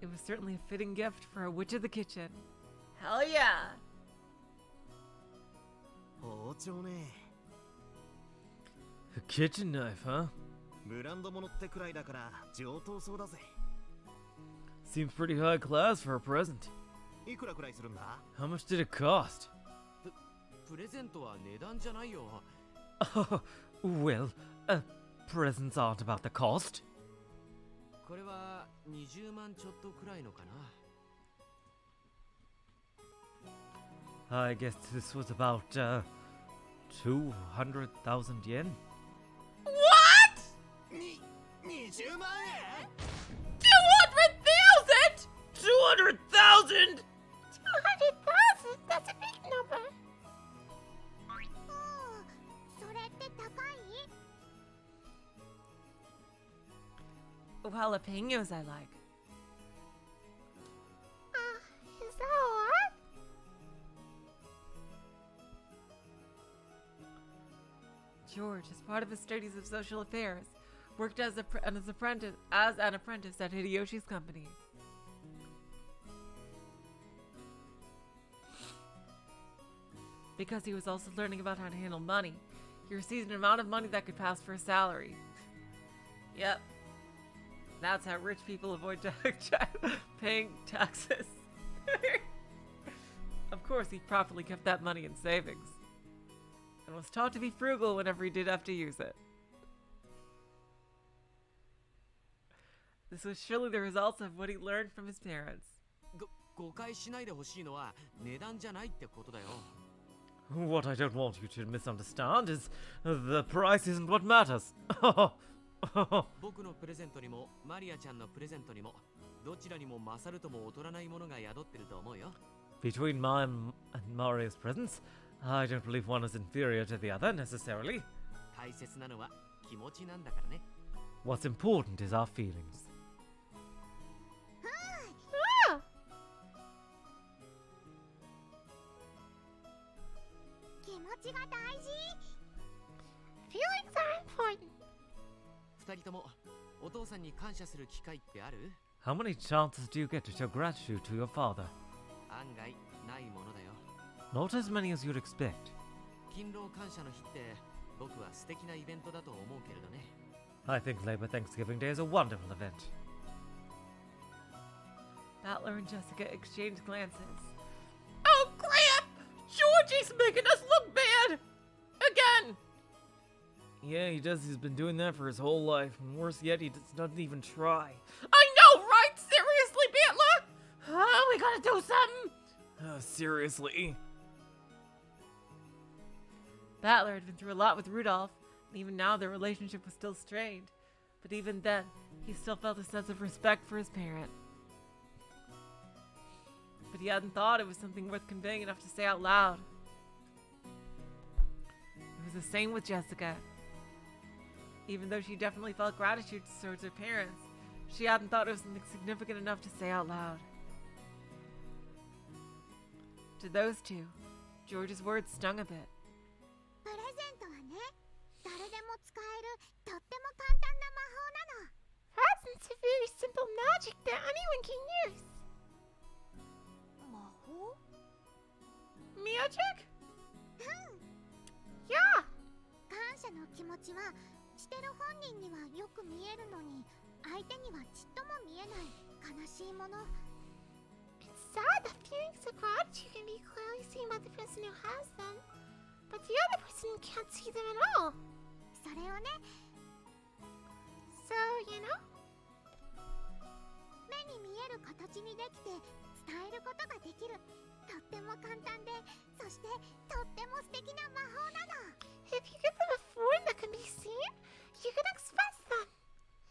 A: It was certainly a fitting gift for a witch of the kitchen. Hell yeah!
C: 包丁ね。
D: A kitchen knife, huh?
C: ブランド物ってくらいだから上等そうだぜ。
D: Seems pretty high class for a present.
C: いくらくらいするんだ？
D: How much did it cost?
H: プレゼントは値段じゃないよ。
D: Oh, well, presents aren't about the cost.
H: これは20万ちょっとくらいのかな。
D: I guess this was about, 200,000 yen?
A: What?!
C: 20万円
A: 200,000?!
D: 200,000?!
F: 200,000? That's a big number. それって高い？
A: Jalapenos I like.
F: Is that a lot?
A: George, as part of his studies of social affairs, worked as an apprentice at Hideyoshi's company. Because he was also learning about how to handle money, he received an amount of money that could pass for a salary. Yep. That's how rich people avoid paying taxes. Of course, he properly kept that money in savings, and was taught to be frugal whenever he did have to use it. This was surely the result of what he learned from his parents.
H: 誤解しないでほしいのは値段じゃないってことだよ。
D: What I don't want you to misunderstand is the price isn't what matters.
H: 僕のプレゼントにもマリアちゃんのプレゼントにもどちらにも勝るとも劣らないものが宿ってると思うよ。
D: Between mine and Mario's presents, I don't believe one is inferior to the other necessarily.
H: 大切なのは気持ちなんだからね。
D: What's important is our feelings.
F: Ah! 気持ちが大事。Feelings are important.
H: 二人ともお父さんに感謝する機会ってある？
D: How many chances do you get to show gratitude to your father?
H: 案外ないものだよ。
D: Not as many as you'd expect.
H: 勤労感謝の日って僕は素敵なイベントだと思うけれどね。
D: I think Labor Thanksgiving Day is a wonderful event.
A: Battler and Jessica exchanged glances. Oh crap! Georgie's making us look bad! Again!
D: Yeah, he does. He's been doing that for his whole life. And worse yet, he doesn't even try.
A: I know, right? Seriously, Battler? Oh, we gotta do something!
D: Seriously?
A: Battler had been through a lot with Rudolph, and even now their relationship was still strained. But even then, he still felt a sense of respect for his parent. But he hadn't thought it was something worth conveying enough to say out loud. It was the same with Jessica. Even though she definitely felt gratitude towards her parents, She hadn't thought it was something significant enough to say out loud. To those two, George's words stung a bit.
F: プレゼントはね、誰でも使えるとっても簡単な魔法なの。
I: Presents are very simple magic that anyone can use.
F: 魔法？
A: Magic?
F: うん。
I: Yeah.
F: 感謝の気持ちはしてる本人にはよく見えるのに、相手にはちっとも見えない悲しいもの。
I: It's sad that feelings of gratitude can be clearly seen by the person who has them, but the other person can't see them at all.
F: それをね、
I: So, you know?
F: 目に見える形にできて伝えることができるとっても簡単で、そしてとっても素敵な魔法なの。
I: If you give them a form that can be seen, you can express them.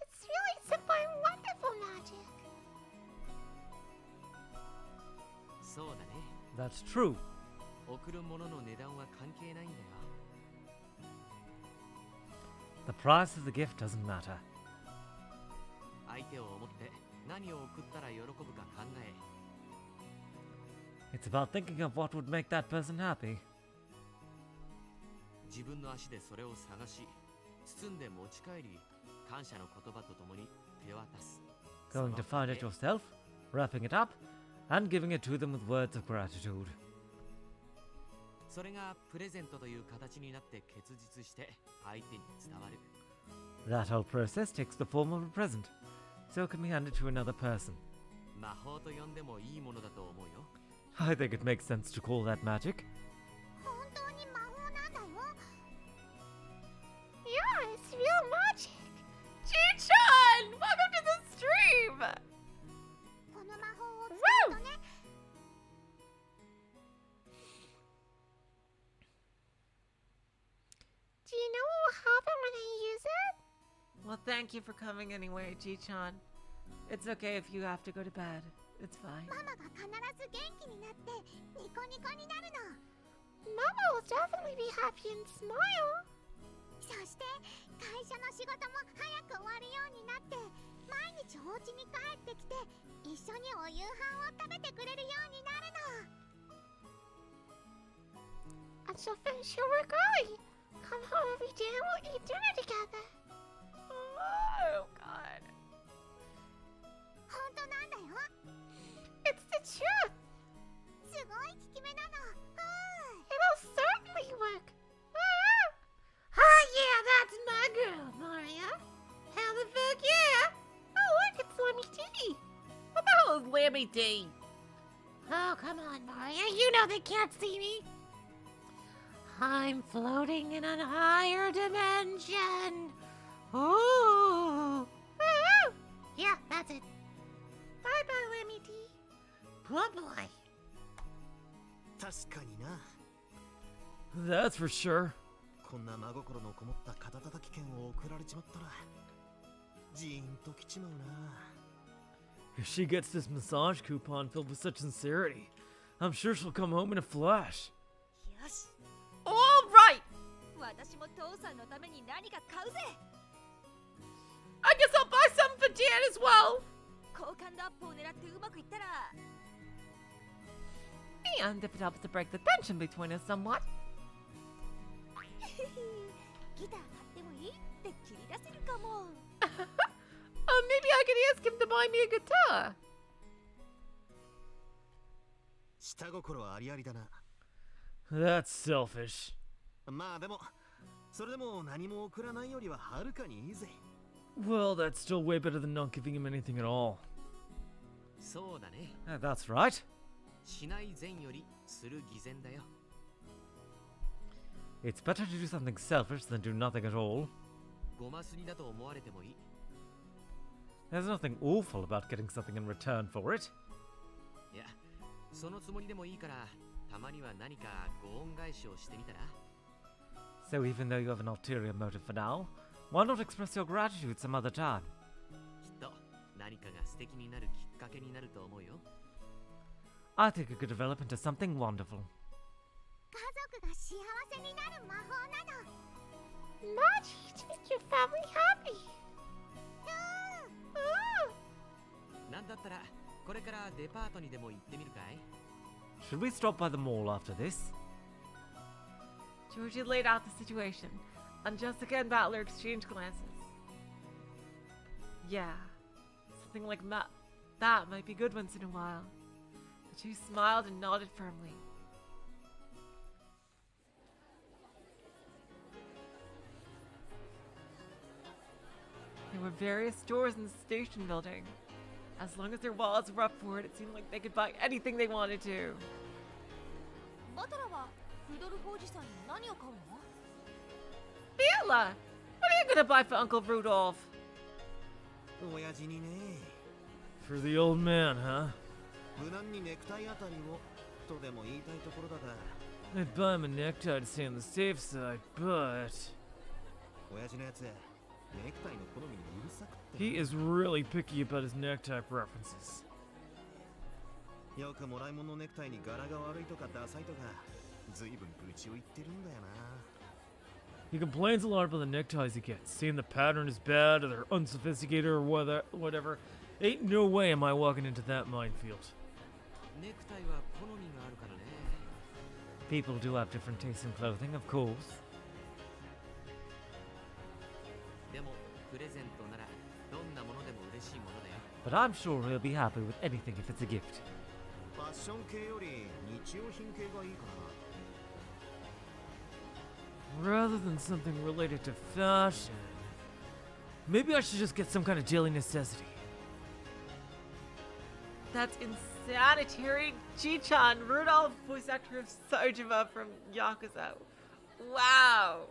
I: It's really simple and wonderful magic.
H: そうだね。
D: That's true.
H: 贈るものの値段は関係ないんだよ。
D: The price of the gift doesn't matter.
H: 相手を思って何を贈ったら喜ぶか考え、
D: It's about thinking of what would make that person happy.
H: 自分の足でそれを探し、包んで持ち帰り、感謝の言葉とともに手渡す。
D: Going to find it yourself, wrapping it up, and giving it to them with words of gratitude.
H: それがプレゼントという形になって結実して相手に伝わる。
D: That whole process takes the form of a present, so it can be handed to another person.
H: 魔法と呼んでもいいものだと思うよ。
D: I think it makes sense to call that magic.
F: 本当に魔法なんだよ。
I: Yeah, it's real magic.
A: G-chan! Welcome to the stream!
F: この魔法を使うとね、
I: Do you know what will happen when I use it?
A: Well, thank you for coming anyway, G-chan. It's okay if you have to go to bed. It's fine.
F: ママが必ず元気になってニコニコになるの。
I: Mama will definitely be happy and smile.
F: そして会社の仕事も早く終わるようになって、毎日お家に帰ってきて一緒にお夕飯を食べてくれるようになるの。
I: And she'll finish her work early. Come home every day and we'll eat dinner together.
A: Oh, God.
F: 本当なんだよ。
I: It's the truth.
F: すごい効き目なの。
I: It'll certainly work. Ah, yeah, that's my girl, Maria. How the fuck yeah? Oh, look, it's Lemmy D.
A: What the hell is Lammy D?
I: Oh, come on, Maria. You know they can't see me. I'm floating in a higher dimension. Ooh. Woo! Yeah, that's it. Bye-bye, Lemmy D. Bye-bye.
C: 確かにな。
D: That's for sure.
C: こんな真心のこもった肩たたき券を送られちまったらジーンときちまうな。
D: If she gets this massage coupon filled with such sincerity, I'm sure she'll come home in a flash.
E: よし、
A: All right!
E: 私も父さんのために何か買うぜ。
A: I guess I'll buy some for Dan as well!
E: 好感度アップを狙ってうまくいったら、
A: And if it helps to break the tension between us somewhat.
E: ギター買ってもいいって切り出せるかも。
A: Maybe I could ask him to buy me a guitar.
C: 下心ありありだな。
D: That's selfish.
C: まあでもそれでも何も送らないよりははるかにいいぜ。
D: Well, that's still way better than not giving him anything at all.
H: そうだね。
D: That's right.
H: しない善よりする偽善だよ。
D: It's better to do something selfish than do nothing at all.
H: ごますりだと思われてもいい。
D: There's nothing awful about getting something in return for it.
H: いや、そのつもりでもいいから、たまには何かご恩返しをしてみたら。
D: So even though you have an ulterior motive for now, why not express your gratitude some other time?
H: きっと何かが素敵になるきっかけになると思うよ。
D: I think it could develop into something wonderful.
F: 家族が幸せになる魔法なの。
I: Magic to make your family happy.
F: Mm.
I: Oh,
H: デパートにでも行ってみるかい？
D: Should we stop by the mall after this?
A: Georgie laid out the situation, and Jessica and Battler exchanged glances. Yeah, something like that might be good once in a while. The two smiled and nodded firmly. There were various stores in the station building. As long as their wallets were up for it, it seemed like they could buy anything they wanted to. Bella! What are you gonna buy for Uncle Rudolph?
D: For the old man, huh? I'd buy him a necktie to stay on the safe side, but... he is really picky about his necktie preferences. He complains a lot about the neckties he gets, saying the pattern is bad or they're unsophisticated or whatever. Ain't no way am I walking into that minefield. People do have different tastes in clothing, of course. But I'm sure he'll be happy with anything if it's a gift. Rather than something related to fashion, maybe I should just get some kind of daily necessity.
A: That's insanitary. Chi-chan, Rudolph, voice actor of Sojima from Yakuza. Wow.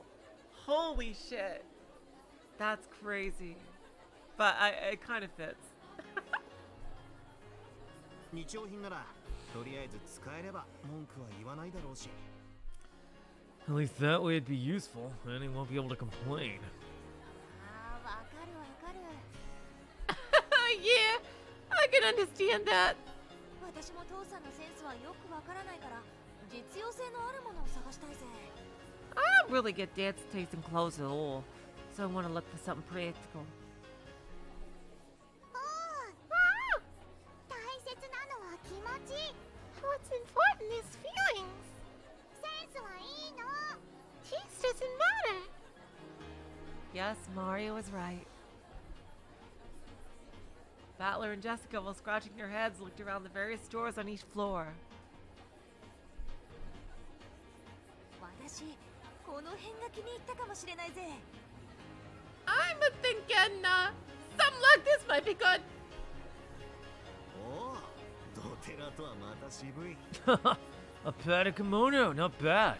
A: Holy shit. That's crazy. But it kind of fits.
D: At least that way it'd be useful, and he won't be able to complain.
A: Yeah, I can understand that. I don't really get Dad's taste in clothes at all, so I want to look for something practical.
I: What's important is feelings. Taste doesn't matter.
A: Yes, Mario is right. Battler and Jessica, while scratching their heads, looked around the various stores on each floor.
I: I'm thinking, something like this might be good.
D: A padded kimono, not bad.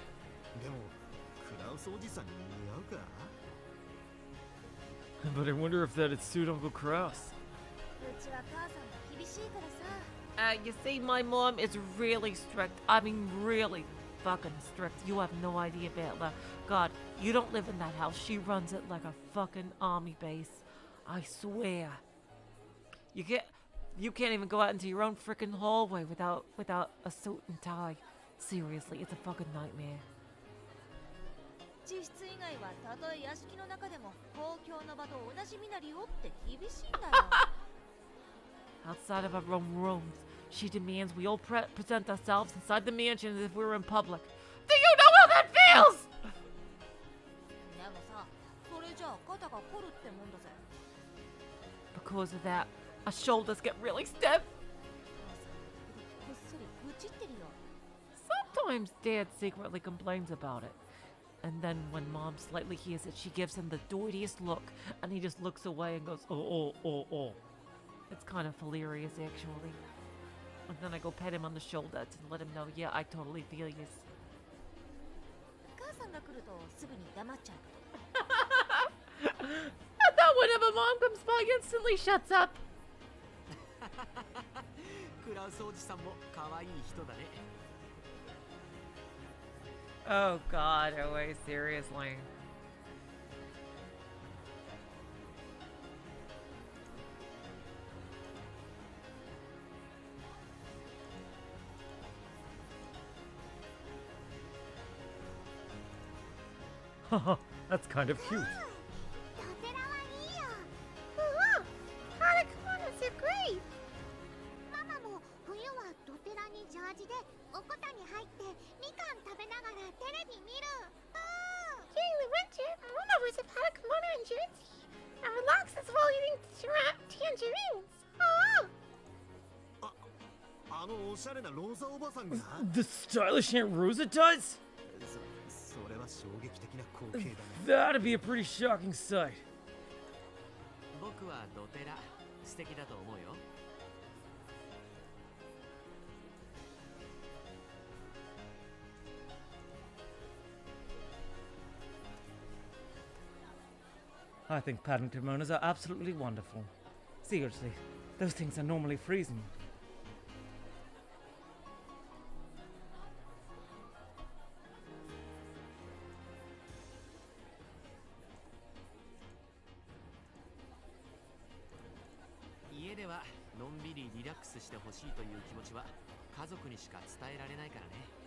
D: But I wonder if that'd suit Uncle Kraus.
A: You see, my mom is really strict. I mean, really fucking strict. You have no idea, Battler. God, you don't live in that house. She runs it like a fucking army base. I swear. You can't even go out into your own freaking hallway without a suit and tie. Seriously, it's a fucking nightmare. Outside of our own rooms, she demands we all present ourselves inside the mansion as if we were in public. Do you know how that feels? Because of that, our shoulders get really stiff. Sometimes Dad secretly complains about it. And then when Mom slightly hears it, she gives him the dirtiest look, and he just looks away and goes, oh. It's kind of hilarious, actually. And then I go pet him on the shoulder to let him know, yeah, I totally feel you. I thought whenever Mom comes by, instantly shuts up. Oh God, wait, seriously.
D: That's kind of cute.
I: tangerines. Oh.
C: あのおしゃれなローザおばさんが
D: The stylish Aunt Rosa does?
C: それは衝撃的な光景だね
D: That'd be a pretty shocking sight.
H: 僕はドテラ素敵だと思うよ。
D: I think pattern kimonos are absolutely wonderful. Seriously, those things are normally freezing.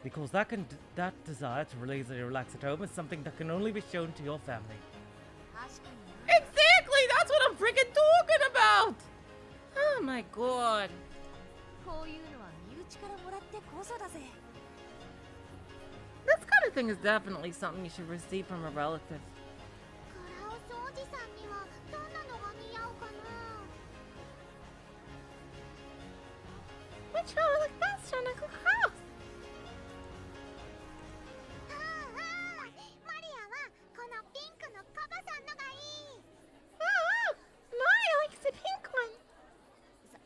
D: Because that desire to relax at home is something that can only be shown to your family.
I: Exactly! That's what I'm freaking talking about! Oh my god.
E: こういうのは身内からもらってこそだぜ。
I: This kind of thing is definitely something you should receive from a relative.
F: カラオスおじさんにはどんなのが似合うかな
I: Which one will look best on Uncle House?
F: マリアはこのピンクのカバさんのがいい
I: Mario likes the pink one.
E: さ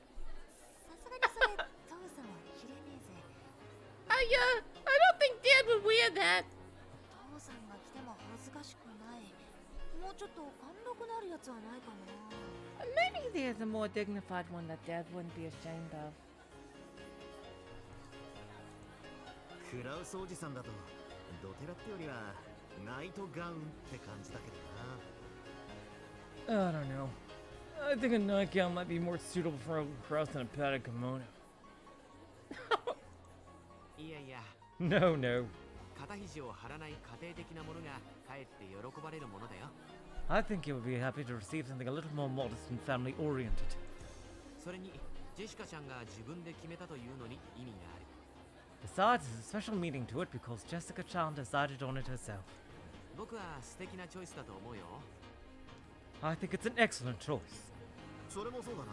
E: すがにそれ父さんは着れねえぜ。
I: I don't think Dad would wear that.
E: 父さんが着ても恥ずかしくない。もうちょっと貫禄のあるやつはないかな。
I: Maybe there's a more dignified one that Dad wouldn't be ashamed of.
C: クラウスおじさんだとドテラってよりはナイトガウンって感じだけどな
D: I don't know. I think a nightgown might be more suitable for Uncle Kraus than a padded kimono.
H: いやいや、
D: No, no.
H: 肩肘を張らない家庭的なものがかえって喜ばれるものだよ。
D: I think you would be happy to receive something a little more modest and family oriented.
H: それにジェシカちゃんが自分で決めたというのに意味がある。
D: Besides, there's a special meaning to it because Jessica Chan decided on it herself.
H: 僕は素敵なチョイスだと思うよ。
D: I think it's an excellent choice.
C: それもそうだな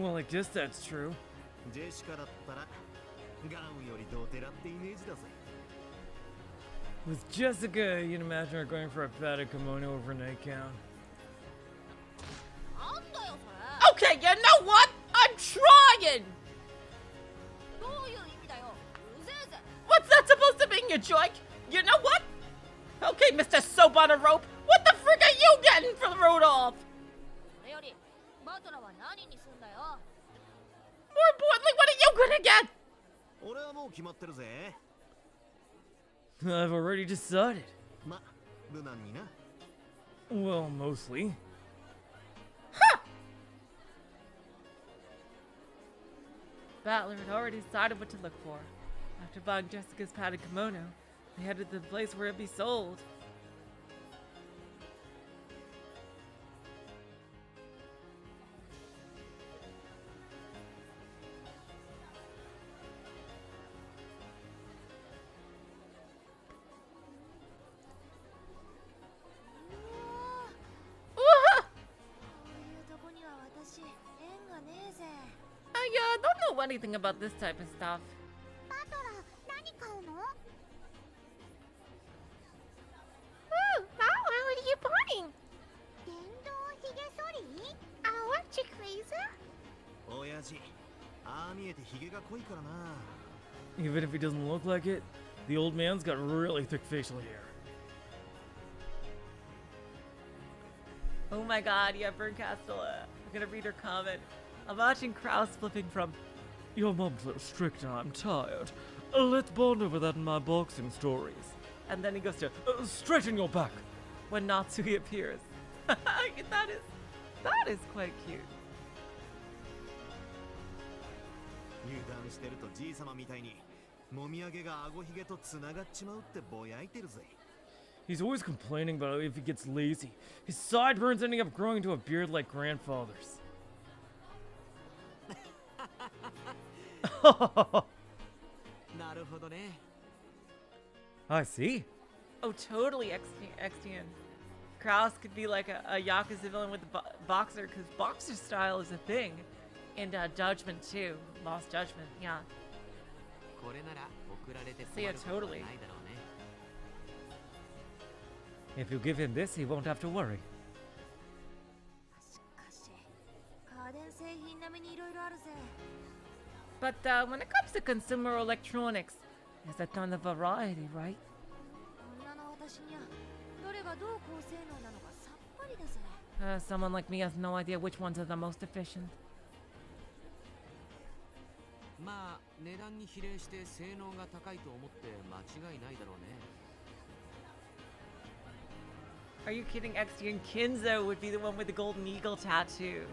D: Well, I guess that's true.
C: ジェシカだったらガウンよりドテラってイメージだぜ
D: With Jessica, you'd imagine her going for a padded kimono over a nightgown.
E: なんだよそれ。
I: Okay, you know what? I'm trying!
E: どういう意味だよ。うぜえぜ。
I: What's that supposed to mean, you joke? You know what? Okay, Mr. Soap on a Rope, what the frick are you getting for the road off?
E: それよりバトラは何にすんだよ。
I: More importantly, what are you gonna get?
C: 俺はもう決まってるぜ
D: I've already decided.
C: ま、無難にな
D: Well, mostly.
A: Battler had already decided what to look for. After buying Jessica's padded kimono, they headed to the place where it'd be sold.
I: I don't know anything about this type of stuff.
F: バトラ何買うの
I: Ooh, what are you buying?
F: 電動ひげ剃り
I: Oh, aren't you crazy?
C: 親父ああ見えてヒゲが濃いからな
D: Even if he doesn't look like it, the old man's got really thick facial hair.
A: Oh my god, yeah, Burn Castella. I'm gonna read her comment. I'm watching Kraus flipping from
D: Your mom's a little strict and I'm tired. Let's bond over that in my boxing stories.
A: and then he goes to
D: Straighten your back.
A: when Natsui appears. that is quite cute.
C: 油断してるとじいさまみたいにもみあげが顎ひげとつながっちまうってぼやいてるぜ
D: He's always complaining about if he gets lazy. His sideburns ending up growing into a beard like grandfather's.
H: なるほどね。
D: I see.
A: Oh, totally, XTN. Kraus could be like a Yakuza villain with a boxer, because boxer style is a thing. And Judgment too. Lost Judgment, yeah.
H: これなら送られて
A: So yeah,
H: 困ることは
A: totally.
H: ないだろうね。
D: If you give him this, he won't have to worry.
E: しかし家電製品並みにいろいろあるぜ。
A: But when it comes to consumer electronics, there's a ton of variety, right?
E: 女の私にはどれがどう高性能なのかさっぱりだぜ。
A: Someone like me has no idea which ones are the most efficient.
H: まあ値段に比例して性能が高いと思って間違いないだろうね。
A: Are you kidding? XD and Kinzo would be the one with the golden eagle tattoo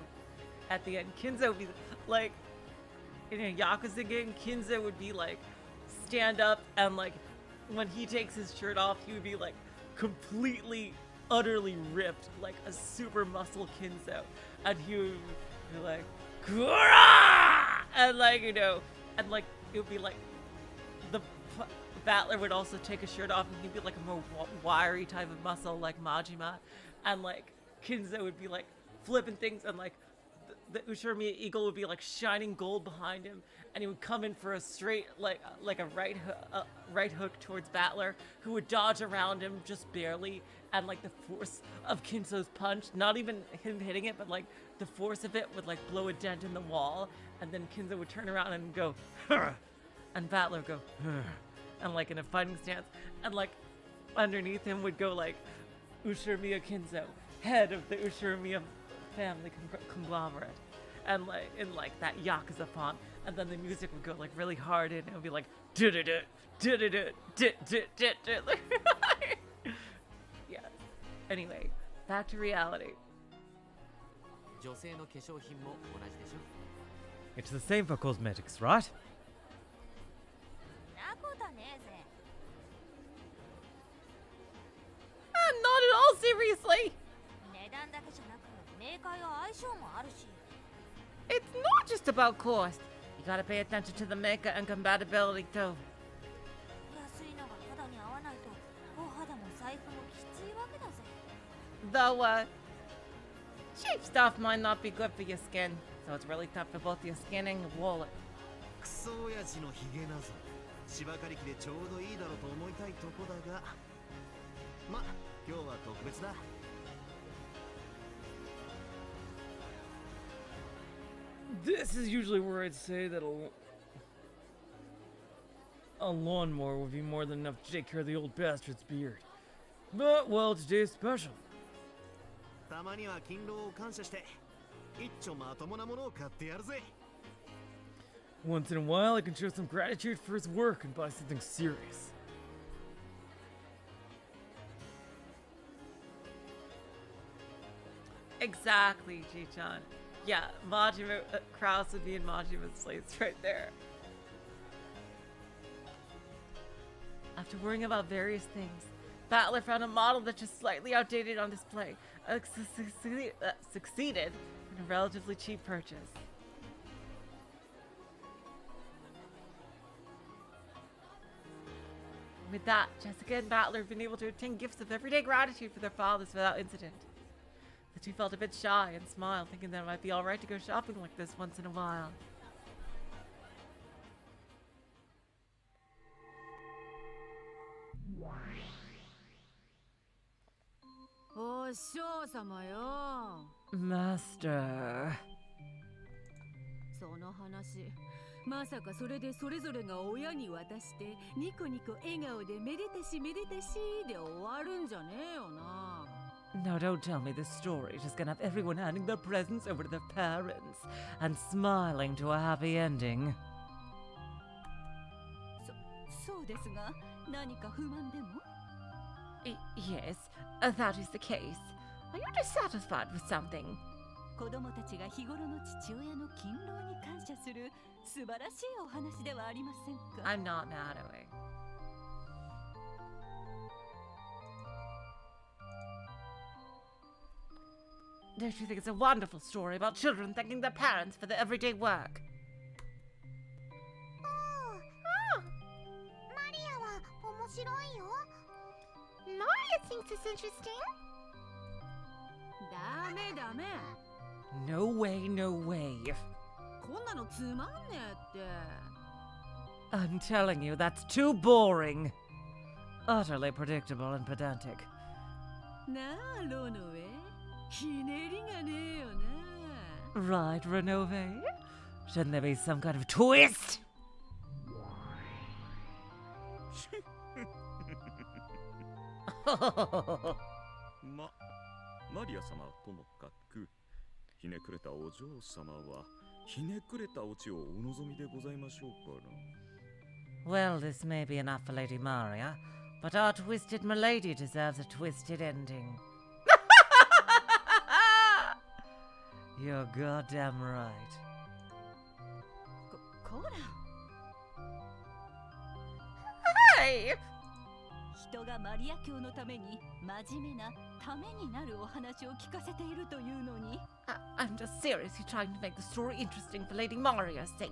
A: at the end. Kinzo would be like, in a Yakuza game, Kinzo would be like, stand up and like, when he takes his shirt off, he would be like completely, utterly ripped, like a super muscle Kinzo. And he would be like, Kura! And like, you know, and like, it would be like, the Battler would also take his shirt off and he'd be like a more wiry type of muscle like Majima, and like Kinzo would be like flipping things, and like the Ushiromiya Eagle would be like shining gold behind him, and he would come in for a straight like a right hook towards Battler, who would dodge around him just barely, and like the force of Kinzo's punch, not even him hitting it, but like the force of it would like blow a dent in the wall, and then Kinzo would turn around and go, "Hur," and Battler would go, "Hur," and like in a fighting stance, and like underneath him would go like Ushiromiya Kinzo, head of the Ushiromiya family conglomerate, and like in like that Yakuza font, and then the music would go like really hard and it would be like did. Yeah. Anyway, back to reality.
H: 女性の化粧品も同じでしょ。
D: It's the same for cosmetics, right?
E: なことねえぜ。
A: Not at all seriously.
E: 値段だけじゃなくメーカーや相性もあるし。
A: It's not just about cost. You gotta pay attention to the maker and compatibility too.
E: 安いのが肌に合わないとお肌も財布もきついわけだぜ。
A: Though, cheap stuff might not be good for your skin, so it's really tough for both your skin and your wallet.
C: クソ親父のヒゲなぞ。芝刈り機でちょうどいいだろうと思いたいとこだが、ま、今日は特別だ。
D: This is usually where I'd say that a lawnmower would be more than enough to take care of the old bastard's beard. But, well, today's special.
C: たまには勤労を感謝して、一丁まともなものを買ってやるぜ。
D: Once in a while, I can show some gratitude for his work and buy something serious.
A: Exactly, Ji-chan. Yeah, Majima, Kraus would be in Majima's place right there. After worrying about various things, Battler found a model that's just slightly outdated on display. Succeeded in a relatively cheap purchase. With that, Jessica and Battler have been able to obtain gifts of everyday gratitude for their fathers without incident. The two felt a bit shy and smiled, thinking that it might be alright to go shopping like this once in a while.
E: Oh, 少様よ。
A: Master.
E: その話、まさかそれでそれぞれが親に渡してニコニコ笑顔でめでたしめでたしで終わるんじゃねえよな。
A: No, don't tell me this story is just gonna have everyone handing their presents over to their parents and smiling to a happy ending.
E: そうですが、何か不満でも？
A: Yes, that is the case. Are you dissatisfied with something?
E: 子供たちが日頃の父親の勤労に感謝する素晴らしいお話ではありませんか。
A: I'm not mad at it. Don't you think it's a wonderful story about children thanking their parents for their everyday work?
F: マリアは面白いよ。
I: Maria thinks it's interesting.
E: メダメ
A: No way, no way.
E: こんなのつまんねえって
A: I'm telling you, that's too boring. Utterly predictable and pedantic.
E: なあロノウェひねりがねえよな
A: Right, Renove? Shouldn't there be some kind of twist?
B: マリア様ともかく、ひねくれたお嬢様はひねくれたオチをお望みでございましょうから。
A: Well, this may be enough for Lady Maria, but our twisted milady deserves a twisted ending. You're goddamn right.
E: こら
A: Hey!
E: 人がマリア教のために真面目なためになるお話を聞かせているというのに
A: I'm just seriously trying to make the story interesting for Lady Maria's sake.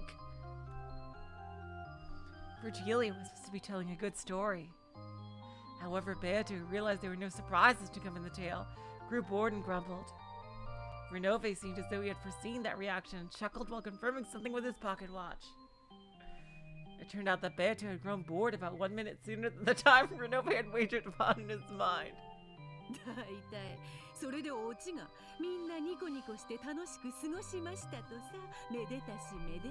A: Virgilia was supposed to be telling a good story. However, Beato, who realized there were no surprises to come in the tale, grew bored and grumbled. Renove seemed as though he had foreseen that reaction and chuckled while confirming something with his pocket watch. It turned out that Beato had grown bored about 1 minute sooner than the time Renove had wagered upon in his mind.
E: だいたいそれでオチがみんなニコニコして楽しく過ごしましたとさめでたしめで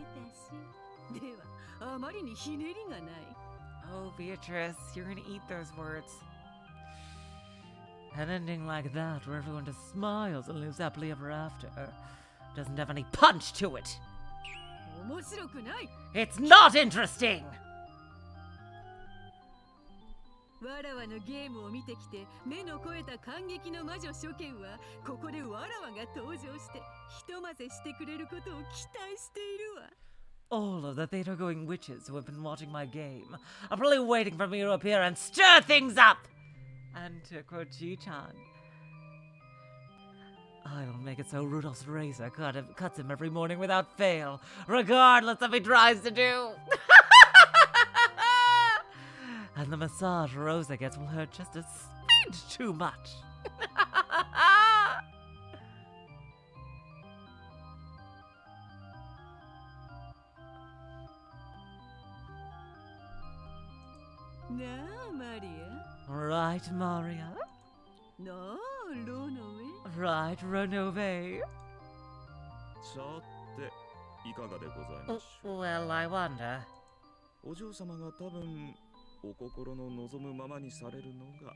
E: たしではあまりにひねりがない
A: Oh, Beatrice, you're gonna eat those words. An ending like that, where everyone just smiles and lives happily ever after, doesn't have any punch to it.
E: 面白くない
A: It's not interesting!
E: わらわのゲームを見てきて目の肥えた感激の魔女諸剣はここでわらわが登場してひと混ぜしてくれることを期待しているわ
A: All of the theater-going witches who have been watching my game are probably waiting for me to appear and stir things up! And to quote Ji-chan, I'll make it so Rudolph's razor cuts him every morning without fail, regardless of what he tries to do! And the massage Rosa gets will hurt just a smidge too much.
E: Na, Maria?
A: Right, Maria?
E: No, Renove?
A: Right, Renove?
B: さて、いかがでございましょう。
A: Well, I wonder.
B: お嬢様が多分お心の望むままにされるのが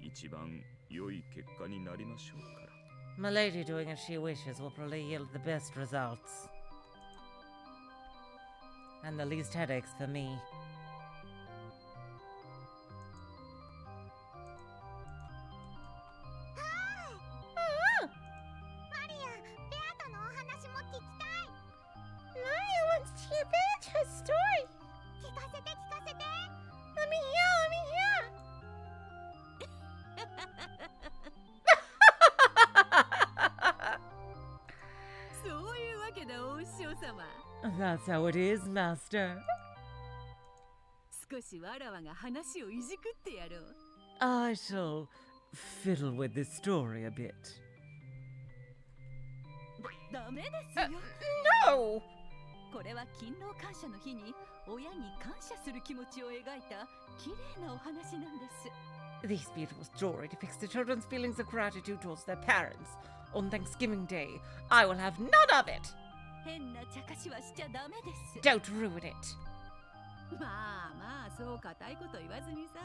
B: 一番良い結果になりましょうから。
A: Milady doing as she wishes will probably yield the best results. And the least headaches for me.
F: マリア、ベアトのお話も聞きたい
I: Maria wants to hear Beatrice's story.
F: 聞かせて聞かせて
I: Let me hear, let me hear.
E: そういうわけだお師匠様
A: That's how it is, Master.
E: 少しわらわが話をいじくってやろう
A: I shall fiddle with this story a bit.
E: ダメですよ
A: No!
E: これは勤労感謝の日に親に感謝する気持ちを描いた綺麗なお話なんです
A: This beautiful story depicts the children's feelings of gratitude towards their parents. On Thanksgiving Day, I will have none of it!
E: 変な茶化しはしちゃダメです
A: Don't ruin it!
E: まあまあそう固いこと言わずにさ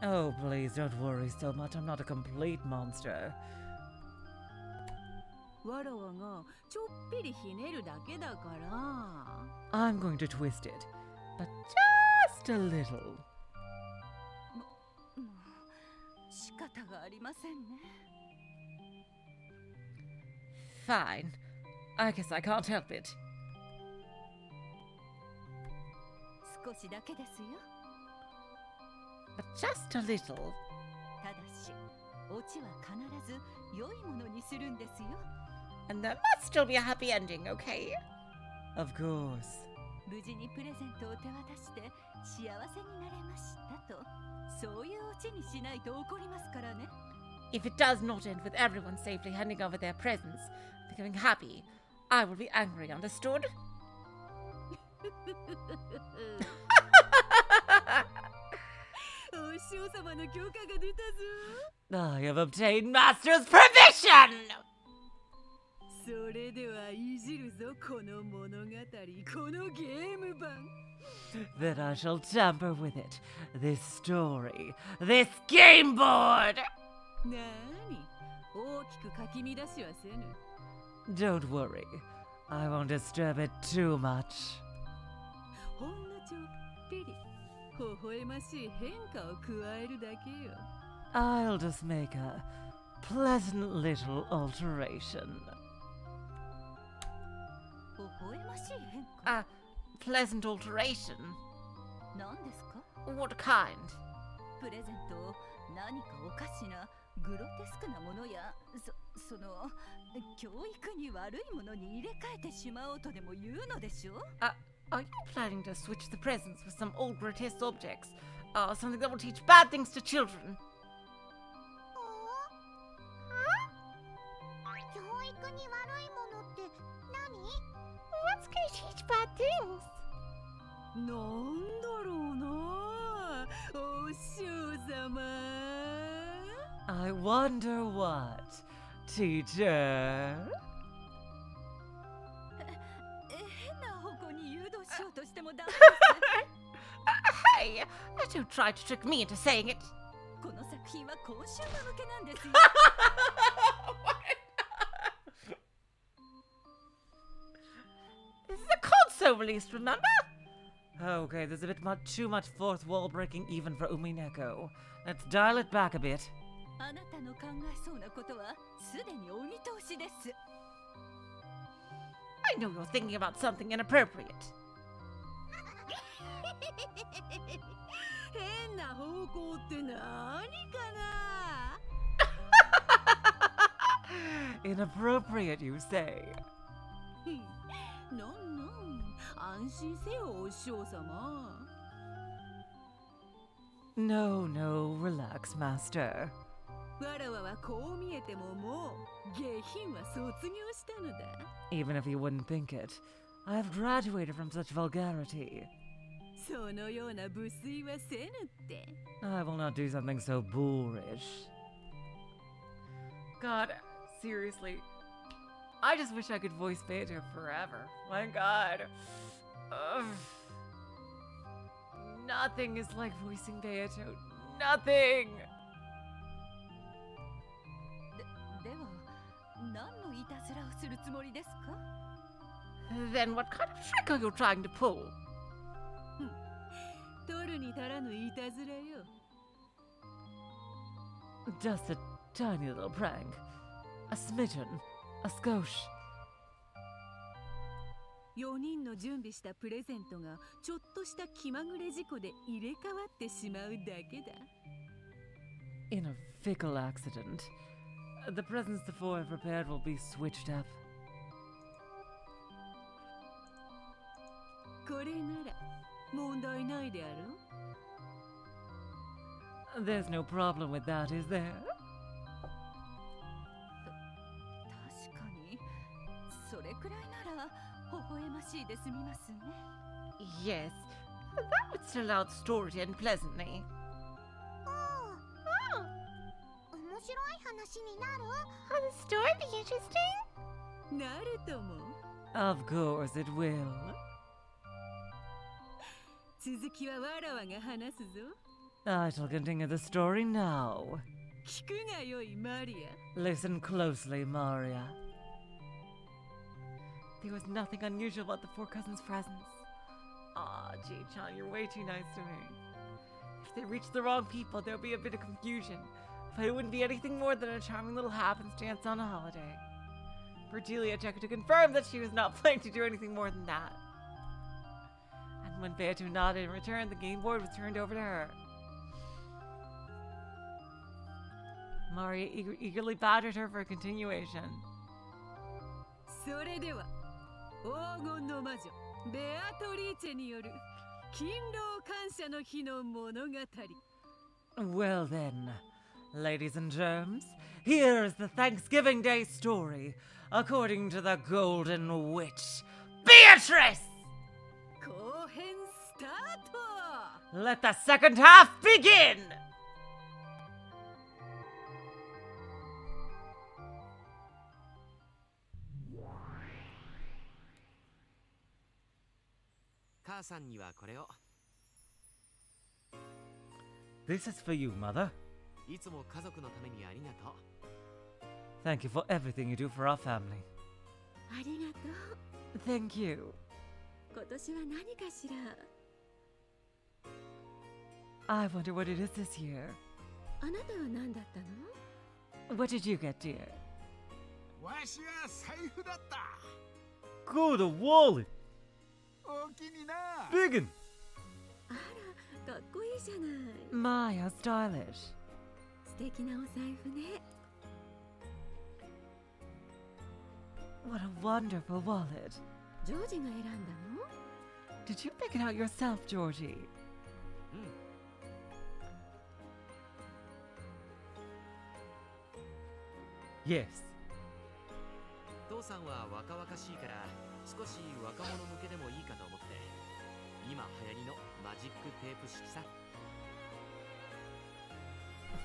A: Oh, please don't worry so much. I'm not a complete monster.
E: わらわがちょっぴりひねるだけだから
A: I'm going to twist it, but just a little.
E: 仕方がありませんね
A: Fine. I guess I can't help it.
E: 少しだけですよ
A: But just a little.
E: ただしオチは必ず良いものにするんですよ
A: And there must still be a happy ending, okay? Of course.
E: 無事にプレゼントを手渡して幸せになれましたとそういうオチにしないと怒りますからね
A: If it does not end with everyone safely handing over their presents, becoming happy, I will be angry, understood? I have obtained Master's permission!
E: それではいじるぞこの物語このゲーム版
A: Then I shall tamper with it. This story. This game board!
E: なーに大きくかき乱しはせぬ
A: Don't worry. I won't disturb it too much.
E: ほんのちょっぴり微笑ましい変化を加えるだけよ
A: I'll just make a pleasant little alteration.
E: 微笑ましい変化
A: A pleasant alteration?
E: 何ですか
A: What kind?
E: プレゼントを何かおかしなグロテスクなものやその教育に悪いものに入れ替えてしまおうとでも言うのでしょ
A: Are you planning to switch the presents with some old grotesque objects? Something that will teach bad things to children?
F: 教育に悪いものって何？
I: What's gonna teach bad things?
E: なんだろうなお師匠様
A: I wonder what, teacher?
E: 変な方向に誘導しようとしてもダメ
A: Hey, don't try to trick me into saying it.
E: この作品はコンシューマー向けなんですよ
A: This is a console release, remember? Okay, there's a bit too much fourth wall breaking even for Umineko. Let's dial it back a bit.
E: あなたの考えそうなことはすでにお見通しです
A: I know you're thinking about something inappropriate.
E: 変な方向って何かな
A: Inappropriate, you say?
E: なん安心せよお師匠様
A: No, relax, Master.
E: わらわはこう見えてももう下品は卒業したのだ
A: Even if you wouldn't think it, I've graduated from such vulgarity.
E: そのような無粋はせぬって
A: I will not do something so boorish. God, seriously. I just wish I could voice Beto forever. My God. Ugh. Nothing is like voicing Beto. Nothing!
E: では何のいたずらをするつもりですか
A: Then what kind of trick are you trying to pull?
E: 取るに足らぬいたずらよ
A: Just a tiny little prank. A smidgen. A skosh.
E: 4人の準備したプレゼントがちょっとした気まぐれ事故で入れ替わってしまうだけだ
A: In a fickle accident, the presents the four have prepared will be switched up.
E: これなら問題ないであろ
A: There's no problem with that, is there?
E: 確かにそれくらいなら微笑ましいで済みますね
A: Yes. That would still allow the story to end pleasantly.
F: 面白い話になる？
I: Will the story be interesting?
E: なるとも
A: Of course it will.
E: 続きはわらわが話すぞ
A: I shall continue the story now.
E: 聞くがよいマリア
A: Listen closely, Maria. There was nothing unusual about the four cousins' presents. Aw, Ji-chan, you're way too nice to me. If they reached the wrong people, there'll be a bit of confusion. But it wouldn't be anything more than a charming little happenstance on a holiday. Bertilia checked to confirm that she was not planning to do anything more than that. And when Beato nodded in return, the game board was turned over to her. Maria eagerly badgered her for a continuation.
E: それでは黄金の魔女ベアトリーチェによる勤労感謝の日の物語
A: Well then, Ladies and germs, here is the Thanksgiving Day story, according to the Golden Witch, Beatrice!
E: 後編スタート
A: Let the second half begin! This is for you, Mother.
H: いつも家族のためにありがとう。
A: Thank you for everything you do for our family.
E: ありがとう
A: Thank you.
E: 今年は何かしら
A: I wonder what it is this year.
E: あなたは何だったの
A: What did you get, dear?
J: わしは財布だった。
D: Good, a wallet.
J: お気にな。
D: Big un.
E: あら、かっこいいじゃない
A: My, how stylish.
E: 素敵なお財布ね
A: What a wonderful wallet.
E: ジョージが選んだの
A: Did you pick it out yourself, Georgie?
H: うん。
A: Yes.
H: 父さんは若々しいから少し若者向けでもいいかと思って今流行りのマジックテープ式さ。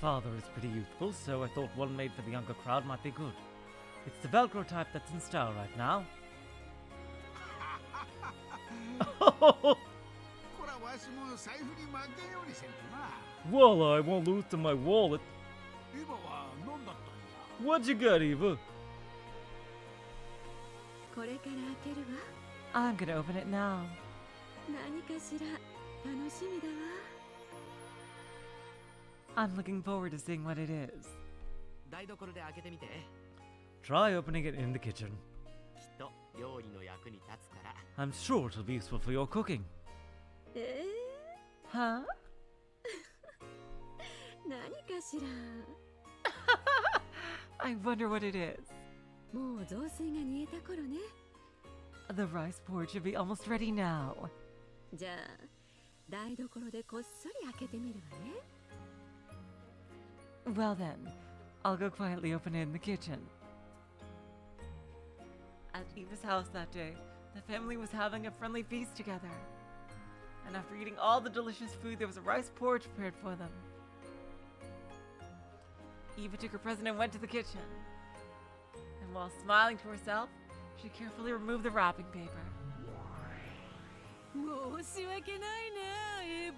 A: Father is pretty youthful, so I thought one made for the younger crowd might be good. It's the Velcro type that's in style right now.
J: こらわしも財布に負けんようにせんとな。
D: Well, I won't lose to my wallet.
J: エヴァは何だったんや。
D: What'd you get, Eva?
E: これから開けるわ
A: I'm gonna open it now.
E: 何かしら楽しみだわ
A: I'm looking forward to seeing what it is.
H: 台所で開けてみて。
D: Try opening it in the kitchen.
H: きっと料理の役に立つから。
D: I'm sure it'll be useful for your cooking.
A: Huh?
E: 何かしら
A: I wonder what it is.
E: もう雑炊が煮えた頃ね
A: The rice board should be almost ready now.
E: じゃあ台所でこっそり開けてみるわね
A: Well then, I'll go quietly open it in the kitchen. At Eva's house that day, the family was having a friendly feast together. And after eating all the delicious food, there was a rice porridge prepared for them. Eva took her present and went to the kitchen. And while smiling to herself, she carefully removed the wrapping paper.
E: 申し訳ないなエヴ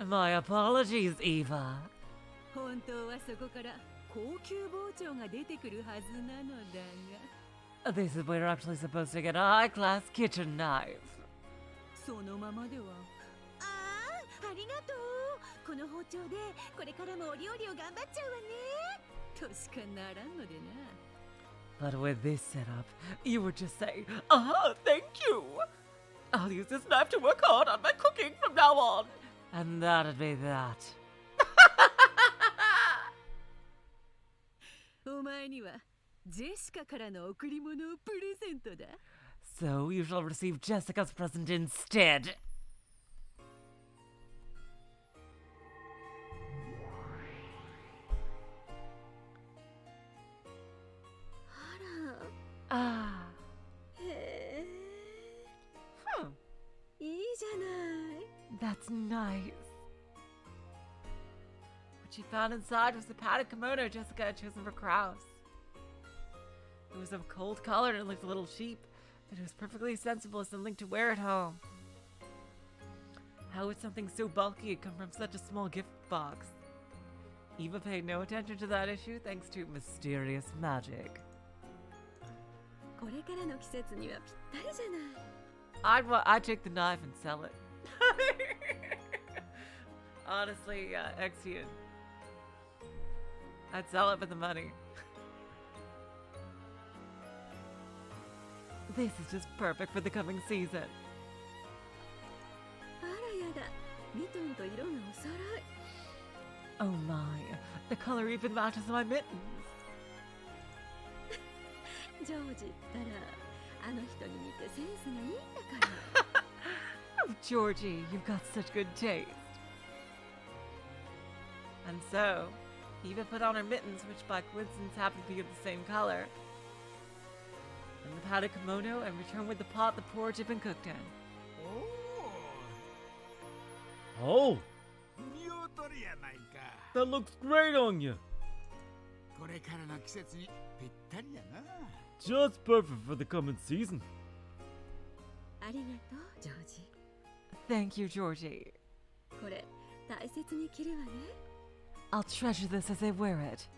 E: ァ
A: My apologies, Eva.
E: 本当はそこから高級包丁が出てくるはずなのだが
A: This is where you're actually supposed to get a high-class kitchen knife.
E: そのままではありがとうこの包丁でこれからもお料理を頑張っちゃうわねとしかならんのでな
A: But with this setup, you would just say, thank you. I'll use this knife to work hard on my cooking from now on. And that'd be that.
E: お前にはジェシカからの贈り物をプレゼントだ
A: So you shall receive Jessica's present instead. Ah.
E: へえ
A: Hmm.
E: いいじゃない
A: That's nice. What she found inside was the padded kimono Jessica had chosen for Kraus. It was of cold color and it looked a little cheap, but it was perfectly sensible as something to wear at home. How would something so bulky come from such a small gift box? Eva paid no attention to that issue thanks to mysterious magic.
E: これからの季節にはぴったりじゃない
A: I'd take the knife and sell it. Honestly, Exian. I'd sell it for the money. This is just perfect for the coming season.
E: あらやだミトンと色がおそろい
A: Oh my, the color even matches my mittens.
E: ジョージったらあの人に似てセンスがいいんだから
A: Oh, Georgie, you've got such good taste. And so, Eva put on her mittens, which by coincidence happened to be of the same color, and the padded kimono, and returned with the pot the porridge had been cooked in.
J: お
D: Oh,
J: お、見劣りやないか。
D: that looks great on you.
J: これからの季節にぴったりやな。
D: Just perfect for the coming season.
E: ありがとうジョージ。
A: Thank you, Georgie.
E: これ大切に着るわね。
A: I'll treasure this as I wear it.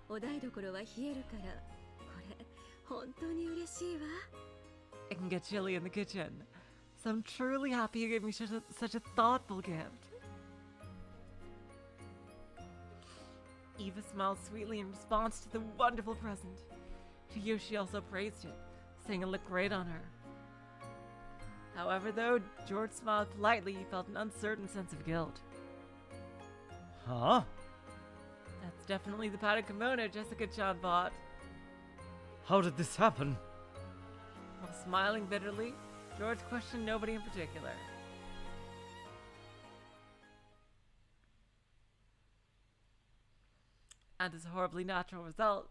E: お台所は冷えるからこれ本当に嬉しいわ。
A: It can get chilly in the kitchen, so I'm truly happy you gave me such a thoughtful gift. Eva smiled sweetly in response to the wonderful present. To Yoshi also praised it, saying it looked great on her. However, though George smiled politely, he felt an uncertain sense of guilt.
D: Huh?
A: That's definitely the padded kimono Jessica-chan bought.
D: How did this happen?
A: While smiling bitterly, George questioned nobody in particular. And as a horribly natural result,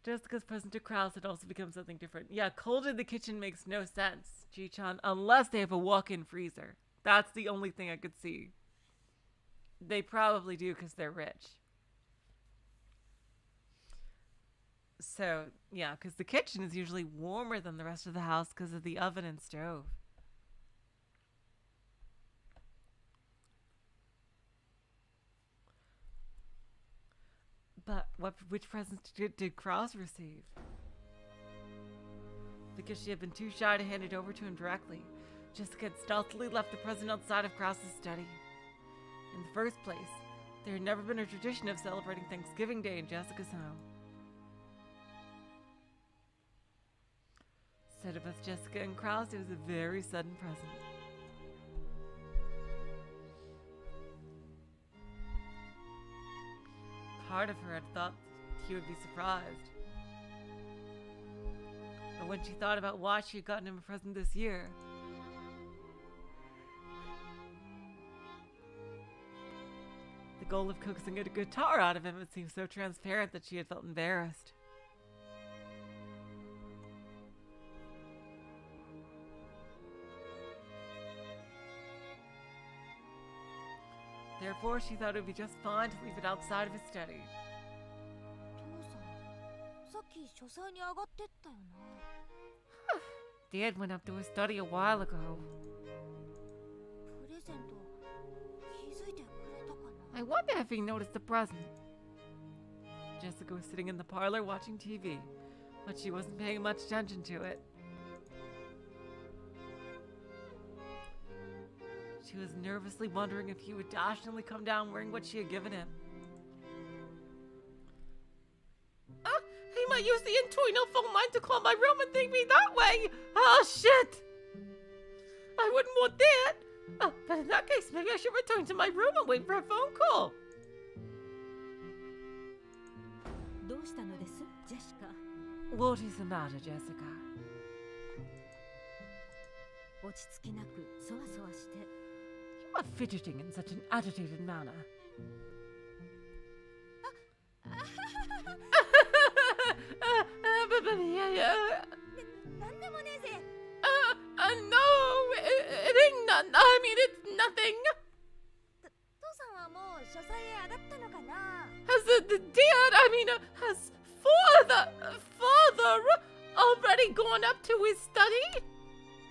A: Jessica's present to Krause had also become something different. Yeah, cold in the kitchen makes no sense, Ji-chan, unless they have a walk-in freezer. That's the only thing I could see. They probably do because they're rich. So, yeah, because the kitchen is usually warmer than the rest of the house because of the oven and stove. But which presents did Krause receive? Because she had been too shy to hand it over to him directly, Jessica had stealthily left the present outside of Krause's study. In the first place, there had never been a tradition of celebrating Thanksgiving Day in Jessica's home. So to both Jessica and Krause, it was a very sudden present. Part of her had thought he would be surprised. But when she thought about why she had gotten him a present this year, the goal of coaxing a guitar out of him had seemed so transparent that she had felt embarrassed. Therefore, she thought it would be just fine to leave it outside of his study.
F: 父さん、さっき書斎に上がってったよな。
A: Dad went up to his study a while ago.
F: プレゼント気づいてくれたかな。
A: I wonder if he noticed the present. Jessica was sitting in the parlor watching TV, but she wasn't paying much attention to it. She was nervously wondering if he would dashingly come down wearing what she had given him. He might use the internal phone line to call my room and thank me that way! Oh, shit! I wouldn't want that! But in that case, maybe I should return to my room and wait for a phone call.
E: どうしたのです、ジェシカ。
A: What is the matter, Jessica?
E: 落ち着きなく、そわそわして。
A: You are fidgeting in such an agitated manner. No, it ain't nothing. I mean, it's nothing.
F: 父さんはもう書斎へ上がったのかな。
A: Has the dad, I mean, has father already gone up to his study?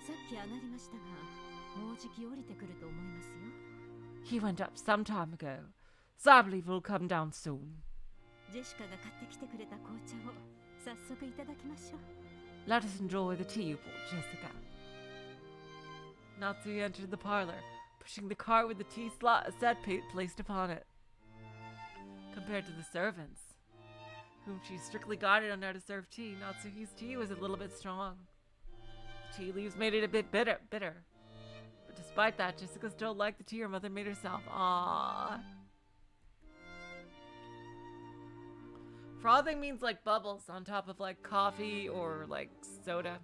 E: さっき上がりましたが、もうじき降りてくると思いますよ。
A: He went up some time ago, so I believe he'll come down soon.
E: ジェシカが買ってきてくれた紅茶を早速いただきましょう。
A: Let us enjoy the tea you brought, Jessica. Natsuki entered the parlor, pushing the cart with the tea set placed upon it. Compared to the servants, whom she strictly guided on how to serve tea, Natsuki's tea was a little bit strong. The tea leaves made it a bit bitter. But despite that, Jessica still liked the tea her mother made herself. Aww. Frothing means like bubbles on top of like coffee or like soda.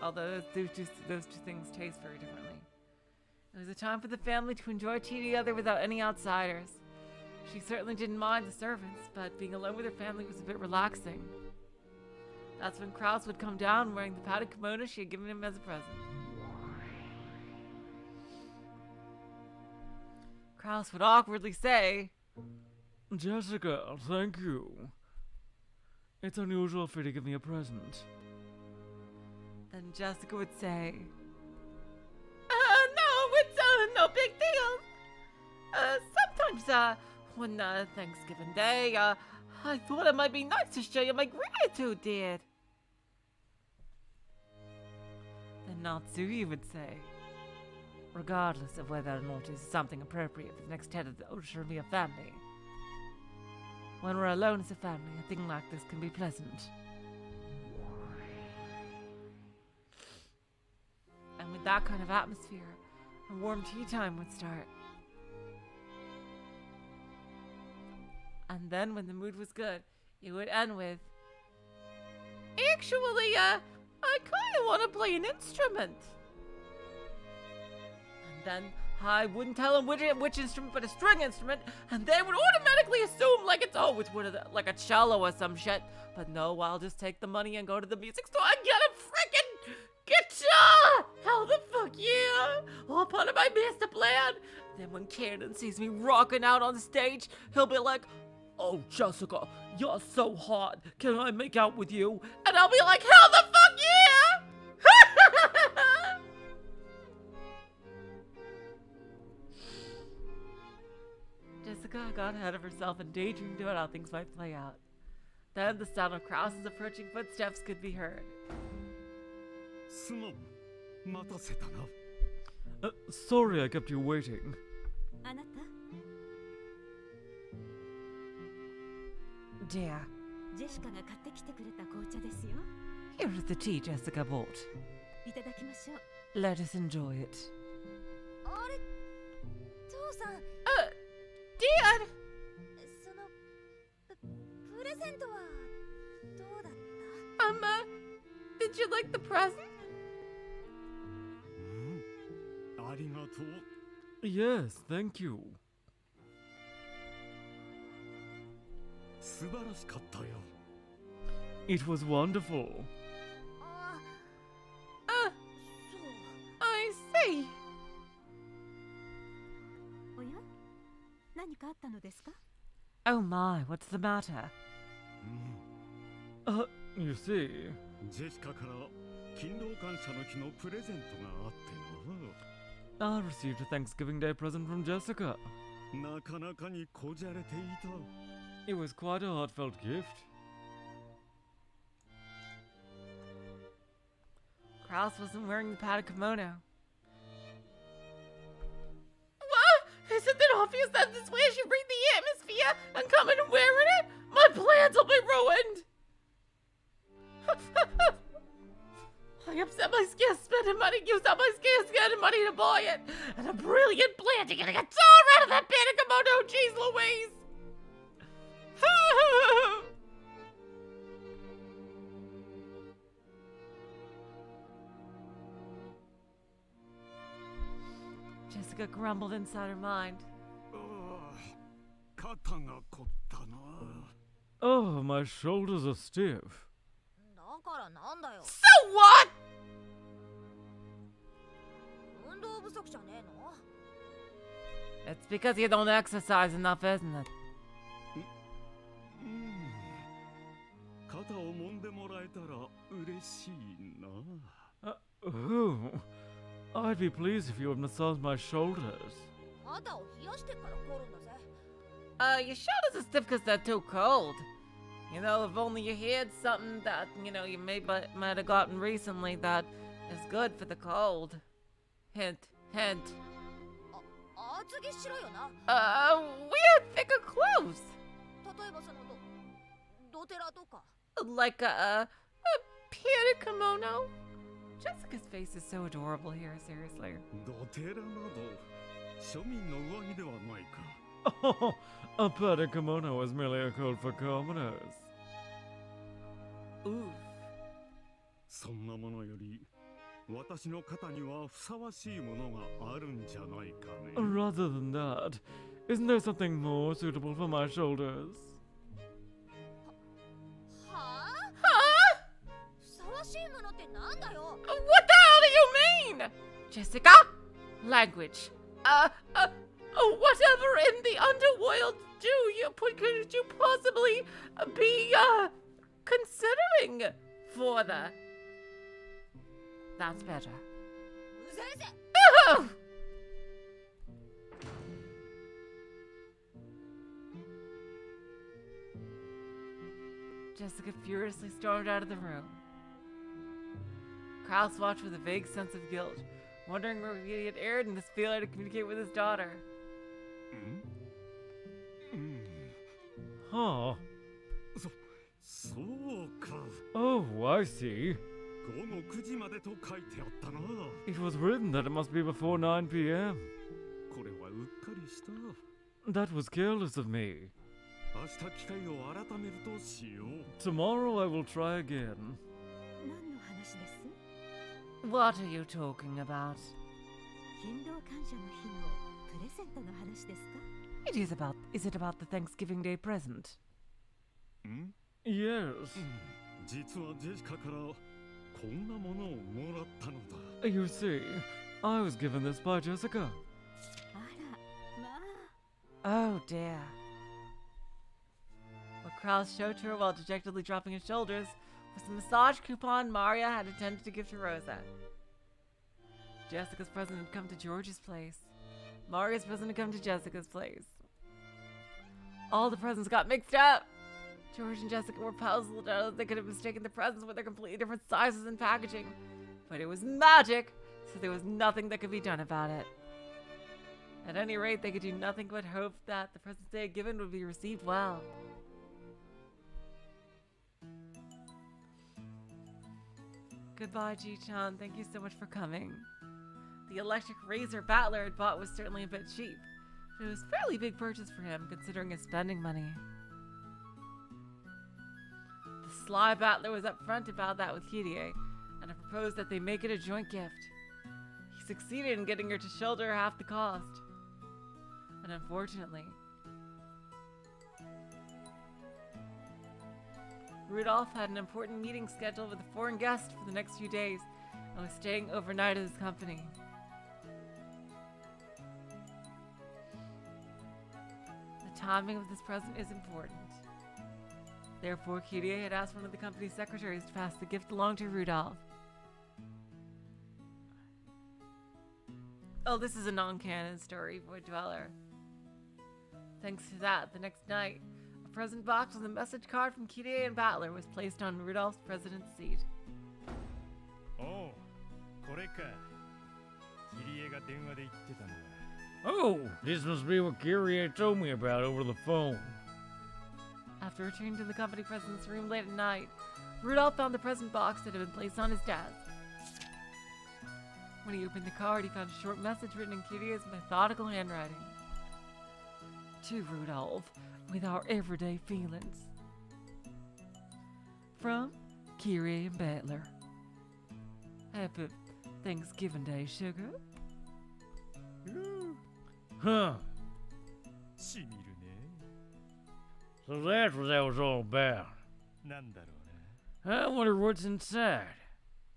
A: Although those two things taste very differently. It was a time for the family to enjoy tea together without any outsiders. She certainly didn't mind the servants, but being alone with her family was a bit relaxing. That's when Kraus would come down wearing the padded kimono she had given him as a present. Kraus would awkwardly say,
D: Jessica, thank you. It's unusual for you to give me a present.
A: Then Jessica would say, no, it's no big deal. Sometimes, when Thanksgiving Day, I thought it might be nice to show you my gratitude, dear. Then Natsuki would say, regardless of whether or not it's something appropriate for the next head of the Oshirimiya family, when we're alone as a family, a thing like this can be pleasant. And with that kind of atmosphere, a warm tea time would start. And then when the mood was good, it would end with, actually, I kind of want to play an instrument. And then I wouldn't tell them which instrument, but a string instrument, and they would automatically assume like it's one of the, like a cello or some shit. But no, I'll just take the money and go to the music store and get a freaking guitar! Hell the fuck yeah! All part of my master plan. Then when Cannon sees me rocking out on stage, he'll be like, oh, Jessica, you're so hot. Can I make out with you? And I'll be like, hell the fuck yeah! Jessica got ahead of herself and daydreamed about how things might play out. Then the sound of Kraus's approaching footsteps could be heard.
D: Sorry I kept you waiting.
E: あなた
A: Dear,
E: ジェシカが買ってきてくれた紅茶ですよ。
A: here is the tea Jessica bought.
E: いただきましょう。
A: Let us enjoy it.
F: あれ父さん
A: Dad!
F: そのプレゼントはどうだった
A: Did you like the present?
D: Yes, thank you. It was wonderful.
F: そう
A: I see.
E: おや何かあったのですか
A: Oh my, what's the matter?
D: You see,
B: ジェシカから勤労感謝の日のプレゼントがあってな。
D: I received a Thanksgiving Day present from Jessica.
B: なかなかにこじゃれていた。
D: It was quite a heartfelt gift.
A: Kraus wasn't wearing the padded kimono. What? Isn't it obvious that this way I should read the atmosphere and come in and wearing it? My plans will be ruined! I upset my scarce spending money, used up my scarce spending money to buy it, and a brilliant plan to get a guitar out of that padded kimono, jeez Louise! Jessica grumbled inside her mind.
B: 肩が凝ったな。
D: Oh, my shoulders are stiff.
F: だからなんだよ
A: So what?
F: 運動不足じゃねえの
A: It's because you don't exercise enough, isn't it?
B: 肩を揉んでもらえたら嬉しいな。
D: Oh, I'd be pleased if you would massage my shoulders.
F: 肩を冷やしてから凝るんだぜ
A: Your shoulders are stiff because they're too cold. You know, if only you had something that, you know, you might have gotten recently that is good for the cold. Hint, hint.
F: 厚着しろよな
A: Wear thicker clothes.
F: 例えばそのドテラとか
A: Like a padded kimono. Jessica's face is so adorable here, seriously.
B: ドテラなど庶民の上着ではないか。
D: Oh, a padded kimono is merely a code for commoners.
A: Ooh.
B: そんなものより私の肩にはふさわしいものがあるんじゃないかね。
D: Rather than that, isn't there something more suitable for my shoulders?
F: はあふさわしいものってなんだよ。
I: What the hell do you mean? Jessica? Language. Whatever in the underworld could you possibly be, considering for the... That's better.
F: 先生
I: Oh!
A: Jessica furiously stormed out of the room. Kraus watched with a vague sense of guilt, wondering where he had erred in his failure to communicate with his daughter.
D: Huh.
B: そうか。
D: Oh, I see.
B: 午後9時までと書いてあったな。
D: It was written that it must be before 9 p.m.
B: これはうっかりした。
D: That was careless of me.
B: 明日機会を改めるとしよう。
D: Tomorrow I will try again.
E: 何の話です？
A: What are you talking about?
E: 勤労感謝の日のプレゼントの話ですか？
A: Is it about the Thanksgiving Day present?
B: ん？
D: Yes.
B: 実はジェシカからこんなものをもらったのだ。
D: You see, I was given this by Jessica.
E: あら、まあ。
A: Oh dear. What Kraus showed to her while dejectedly dropping his shoulders was the massage coupon Maria had intended to give to Rosa. Jessica's present had come to George's place. Maria's present had come to Jessica's place. All the presents got mixed up. George and Jessica were puzzled as they could have mistaken the presents with their completely different sizes and packaging. But it was magic, so there was nothing that could be done about it. At any rate, they could do nothing but hope that the presents they had given would be received well. Goodbye, Ji-chan. Thank you so much for coming. The electric razor Battler had bought was certainly a bit cheap, but it was a fairly big purchase for him, considering his spending money. The sly Battler was upfront about that with Kirie, and had proposed that they make it a joint gift. He succeeded in getting her to shoulder half the cost. And unfortunately, Rudolph had an important meeting scheduled with a foreign guest for the next few days, and was staying overnight at his company. The timing of this present is important. Therefore, Kirie had asked one of the company's secretaries to pass the gift along to Rudolph. Oh, this is a non-canon story, Void Dweller. Thanks to that, the next night, a present box with a message card from Kirie and Battler was placed on Rudolph's president's seat.
B: Oh, これか。キリエが電話で言ってたのは。
D: Oh, this must be what Kyrie told me about over the phone.
A: After returning to the company president's room late at night, Rudolph found the present box that had been placed on his desk. When he opened the card, he found a short message written in Kirie's methodical handwriting. To Rudolph, with our everyday feelings. From Kirie and Battler. Happy Thanksgiving Day, sugar.
D: Huh.
B: しみるね。
D: So that's what that was all about.
B: なんだろうな。
D: I wonder what's inside.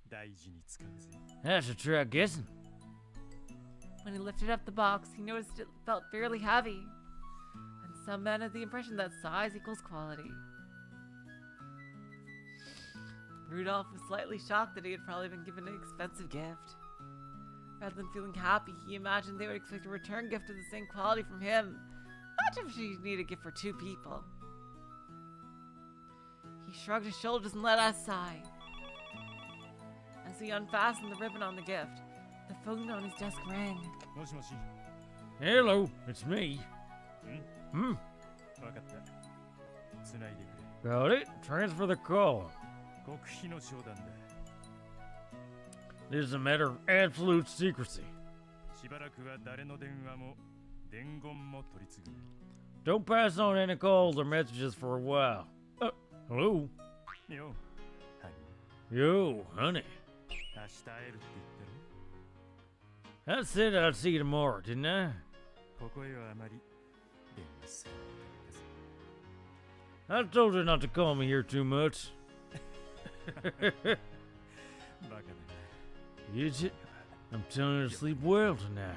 B: 大事に使うぜ。
D: That's a try guessing.
A: When he lifted up the box, he noticed it felt fairly heavy, and some men had the impression that size equals quality. Rudolph was slightly shocked that he had probably been given an expensive gift. Rather than feeling happy, he imagined they would expect a return gift of the same quality from him. Not if she needed a gift for 2 people. He shrugged his shoulders and let out a sigh. As he unfastened the ribbon on the gift, the phone on his desk rang.
B: もしもし。
D: Hello, it's me.
B: わかった。つないでくれ。
D: Got it? Transfer the call.
B: 極秘の商談だ。
D: This is a matter of absolute secrecy.
B: しばらくは誰の電話も伝言も取り次ぐ。
D: Don't pass on any calls or messages for a while. Hello?
B: よ、ハニ
D: Yo, honey.
B: ー。
D: I said I'd see you tomorrow, didn't I? I told you not to call me here too much. Idiot. I'm telling you to sleep well tonight.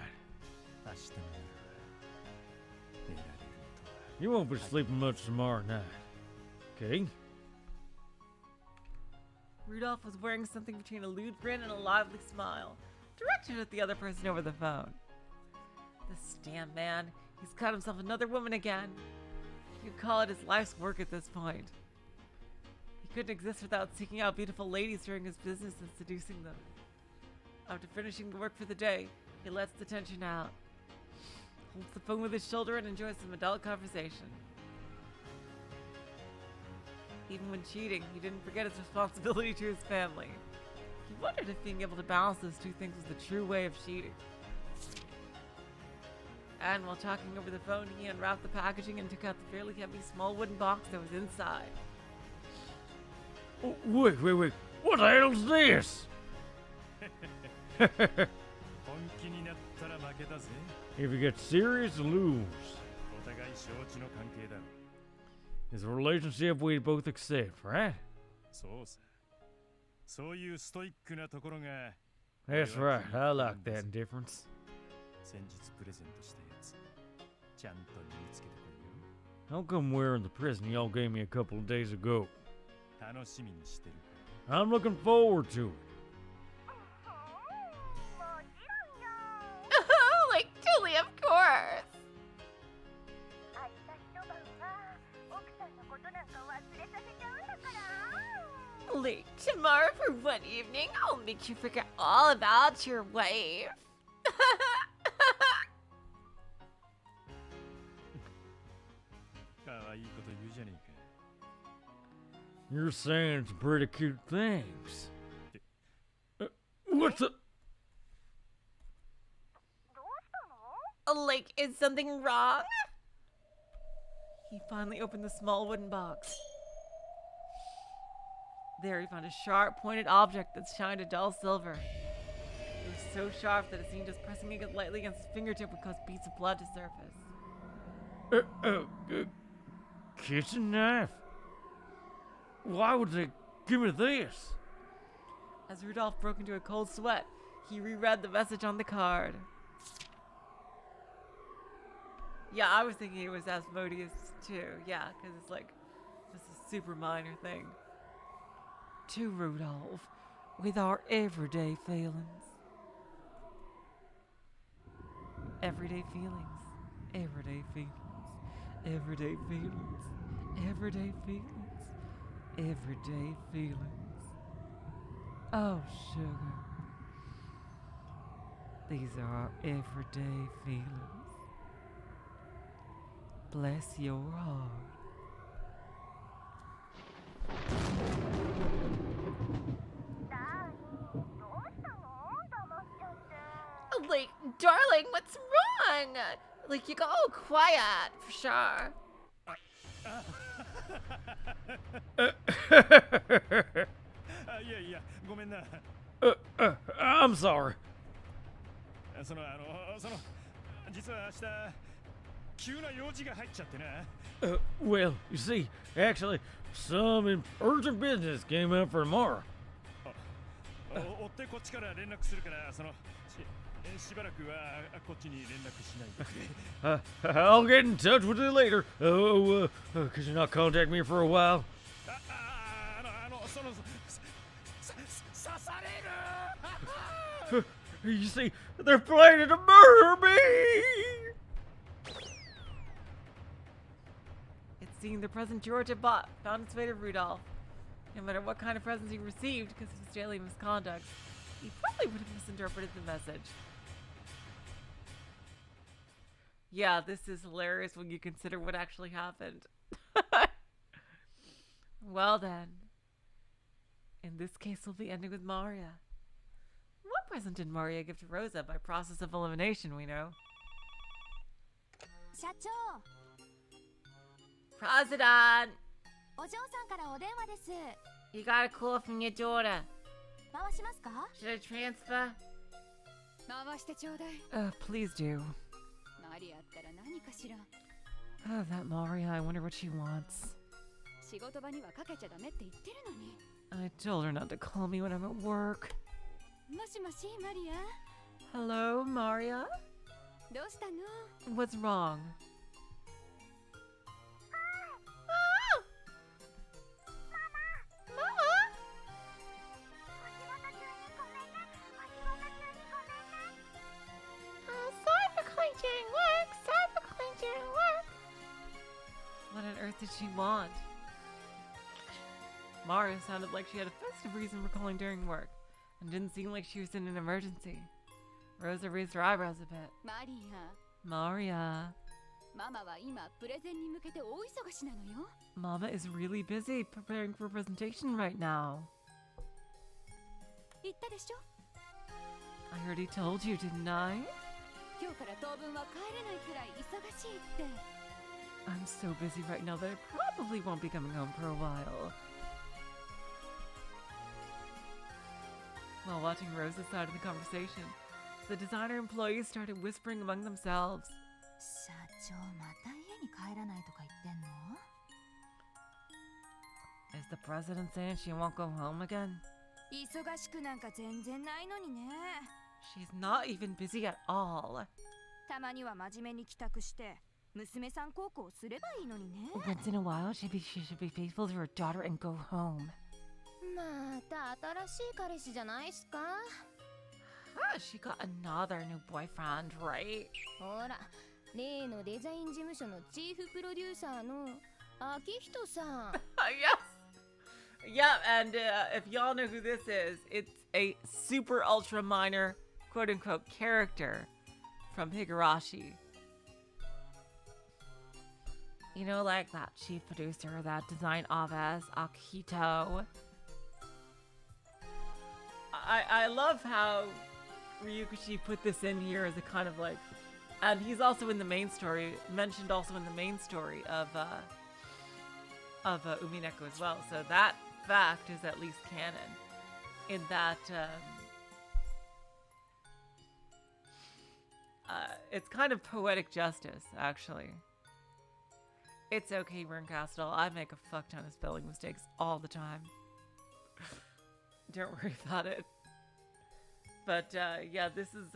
D: You won't be sleeping much tomorrow night. Okay?
A: Rudolph was wearing something between a lewd grin and a lively smile, directed at the other person over the phone. This damn man, he's got himself another woman again. You'd call it his life's work at this point. He couldn't exist without seeking out beautiful ladies during his business and seducing them. After finishing the work for the day, he lets the tension out, holds the phone with his shoulder, and enjoys some adult conversation. Even when cheating, he didn't forget his responsibility to his family. He wondered if being able to balance those two things was the true way of cheating. And while talking over the phone, he unwrapped the packaging and took out the fairly heavy small wooden box that was inside.
D: Oh, wait. What the hell's this? If you get serious, lose. It's a relationship we both accept, right? That's right. I like that indifference. How come wearing the present y'all gave me a couple of days ago? I'm looking forward to it.
F: Like, totally, of course. Like, tomorrow for one evening, I'll make you forget all about your wife.
D: You're saying some pretty cute things. What's the...
A: Like, is something wrong? He finally opened the small wooden box. There he found a sharp, pointed object that shined a dull silver. It was so sharp that it seemed just pressing it lightly against his fingertip would cause beads of blood to surface.
D: Kitchen knife? Why would they give me this?
A: As Rudolph broke into a cold sweat, he reread the message on the card. Yeah, I was thinking it was Asmodeus too. Yeah, because it's like just a super minor thing. To Rudolph, with our everyday feelings. Everyday feelings. Everyday feelings. Everyday feelings. Everyday feelings. Everyday feelings. Oh, sugar. These are our everyday feelings. Bless your heart.
F: Like, darling, what's wrong? Like, you got all quiet, for sure.
D: I'm sorry. Well, you see, actually, some urgent business came up for tomorrow. I'll get in touch with you later. Could you not contact me for a while? You see, they're planning to murder me!
A: It seemed the present George had bought found its way to Rudolph. No matter what kind of presents he received because of his daily misconduct, he probably would have misinterpreted the message. Yeah, this is hilarious when you consider what actually happened. Well then, in this case we'll be ending with Maria. What present did Maria give to Rosa by process of elimination, we know? President! You got a call from your daughter.
E: 回しますか？
A: Should I transfer?
E: 回してちょうだい。
A: Please do.
E: マリアったら何かしら。
A: Oh, that Maria, I wonder what she wants.
E: 仕事場にはかけちゃダメって言ってるのに。
A: I told her not to call me when I'm at work.
E: もしもし、マリア。
A: Hello, Maria?
E: どうしたの？
A: What's wrong? What on earth did she want? Maria sounded like she had a festive reason for calling during work, and didn't seem like she was in an emergency. Rosa raised her eyebrows a bit.
E: マリア。
A: Maria.
E: ママは今プレゼンに向けて大忙しなのよ。
A: Mama is really busy preparing for a presentation right now.
E: 言ったでしょ？
A: I already told you, didn't I?
E: 今日から当分は帰れないくらい忙しいって。
A: I'm so busy right now that I probably won't be coming home for a while. While watching Rosa's side of the conversation, the designer employees started whispering among themselves.
E: 社長また家に帰らないとか言ってんの？
A: Is the president saying she won't go home again?
E: 忙しくなんか全然ないのにね。
A: She's not even busy at all.
E: たまには真面目に帰宅して娘さん孝行すればいいのにね。
A: Once in a while, she should be faithful to her daughter and go home.
E: また新しい彼氏じゃないっすか？
A: Ah, she got another new boyfriend, right?
E: ほら、例のデザイン事務所のチーフプロデューサーの秋人さん。
A: Yes! Yeah, and if y'all know who this is, it's a super ultra minor, quote unquote, character from Higurashi. You know, like that chief producer, that design office, Akito. I love how Ryukishi put this in here as a kind of like, and he's also in the main story, mentioned also in the main story of Umineko as well. So that fact is at least canon in that it's kind of poetic justice, actually. It's okay, Castle. I make a fuck ton of spelling mistakes all the time. Don't worry about it. But yeah, this is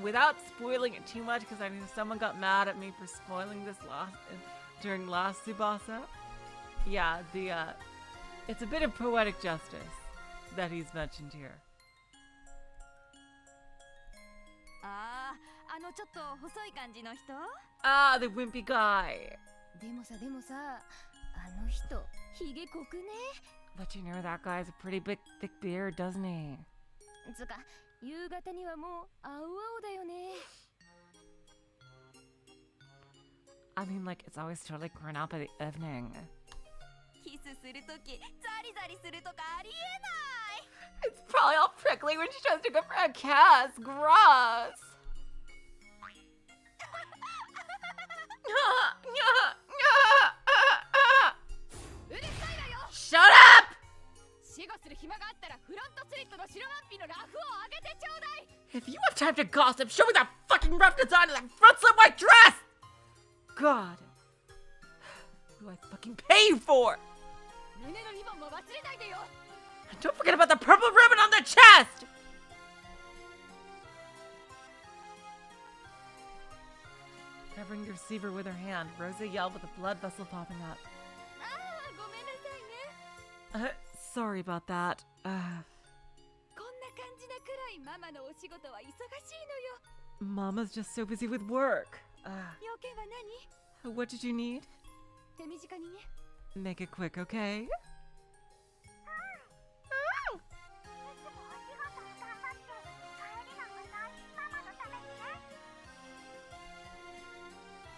A: without spoiling it too much, because I know someone got mad at me for spoiling this during last Tsubasa. Yeah, it's a bit of poetic justice that he's mentioned here.
E: ちょっと細い感じの人？
A: Ah, the wimpy guy.
E: でもさ、人、ひげ濃くね？
A: But you know that guy has a pretty big, thick beard, doesn't he?
E: つか、夕方にはもう青々だよね。
A: I mean, like, it's always totally grown out by the evening.
E: キスするとき、ザリザリするとかありえない。
A: It's probably all prickly when she tries to go for a kiss. Gross. Shut up!
E: 死後する暇があったらフロントスリットの白ワンピのラフを上げてちょうだい。
A: If you have time to gossip, show me that fucking rough design of that front slit white dress! God. What do I fucking pay you for?
E: 胸のリボンも忘れないでよ。
A: And don't forget about the purple ribbon on the chest! Covering your receiver with her hand, Rosa yelled with a blood vessel popping up.
E: ごめんなさいね。
A: Sorry about that.
E: こんな感じなくらいママのお仕事は忙しいのよ。
A: Mama's just so busy with work.
E: 要件は何？
A: What did you need?
E: 手短にね。
A: Make it quick, okay?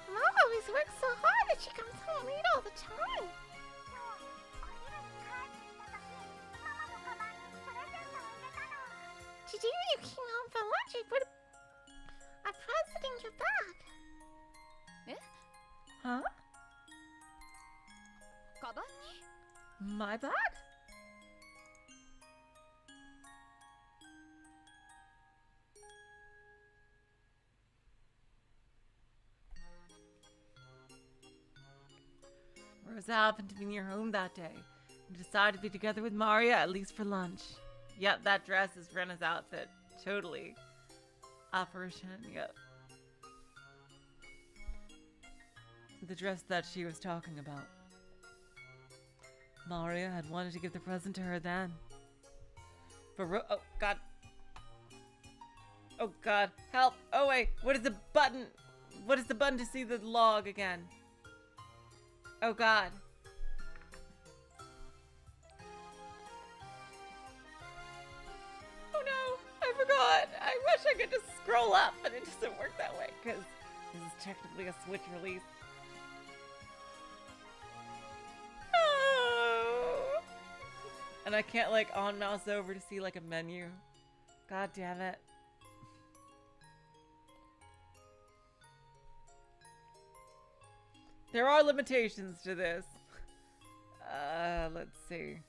I: Mom always works so hard that she comes home late all the time. Today when you came home from lunch, I put a present in your bag.
A: Huh? My bag? Rosa happened to be near home that day and decided to be together with Maria, at least for lunch. Yep, that dress is Rena's outfit. Totally. Apparition, yep. The dress that she was talking about. Maria had wanted to give the present to her then. But oh god. Oh god, help! Oh wait, what is the button? What is the button to see the log again? Oh god. Oh no, I forgot. I wish I could just scroll up, but it doesn't work that way because this is technically a Switch release. Oh. And I can't like on mouse over to see like a menu. God damn it. There are limitations to this. Let's see.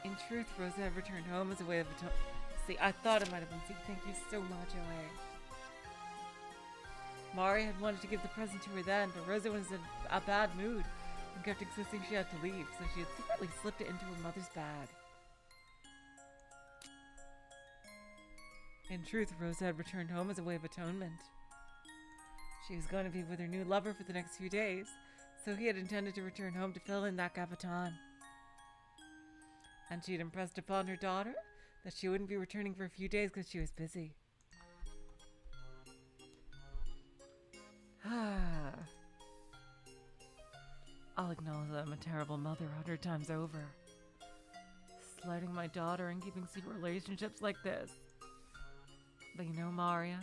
A: In truth, Rosa had returned home as a way of atonement. See, I thought it might have been C. Thank you so much, OA. Maria had wanted to give the present to her then, but Rosa was in a bad mood and kept insisting she had to leave, so she had secretly slipped it into her mother's bag. In truth, Rosa had returned home as a way of atonement. She was going to be with her new lover for the next few days, so he had intended to return home to fill in that gap of time. And she had impressed upon her daughter that she wouldn't be returning for a few days because she was busy. I'll acknowledge that I'm a terrible mother 100 times over. Slighting my daughter and keeping secret relationships like this. But you know, Maria,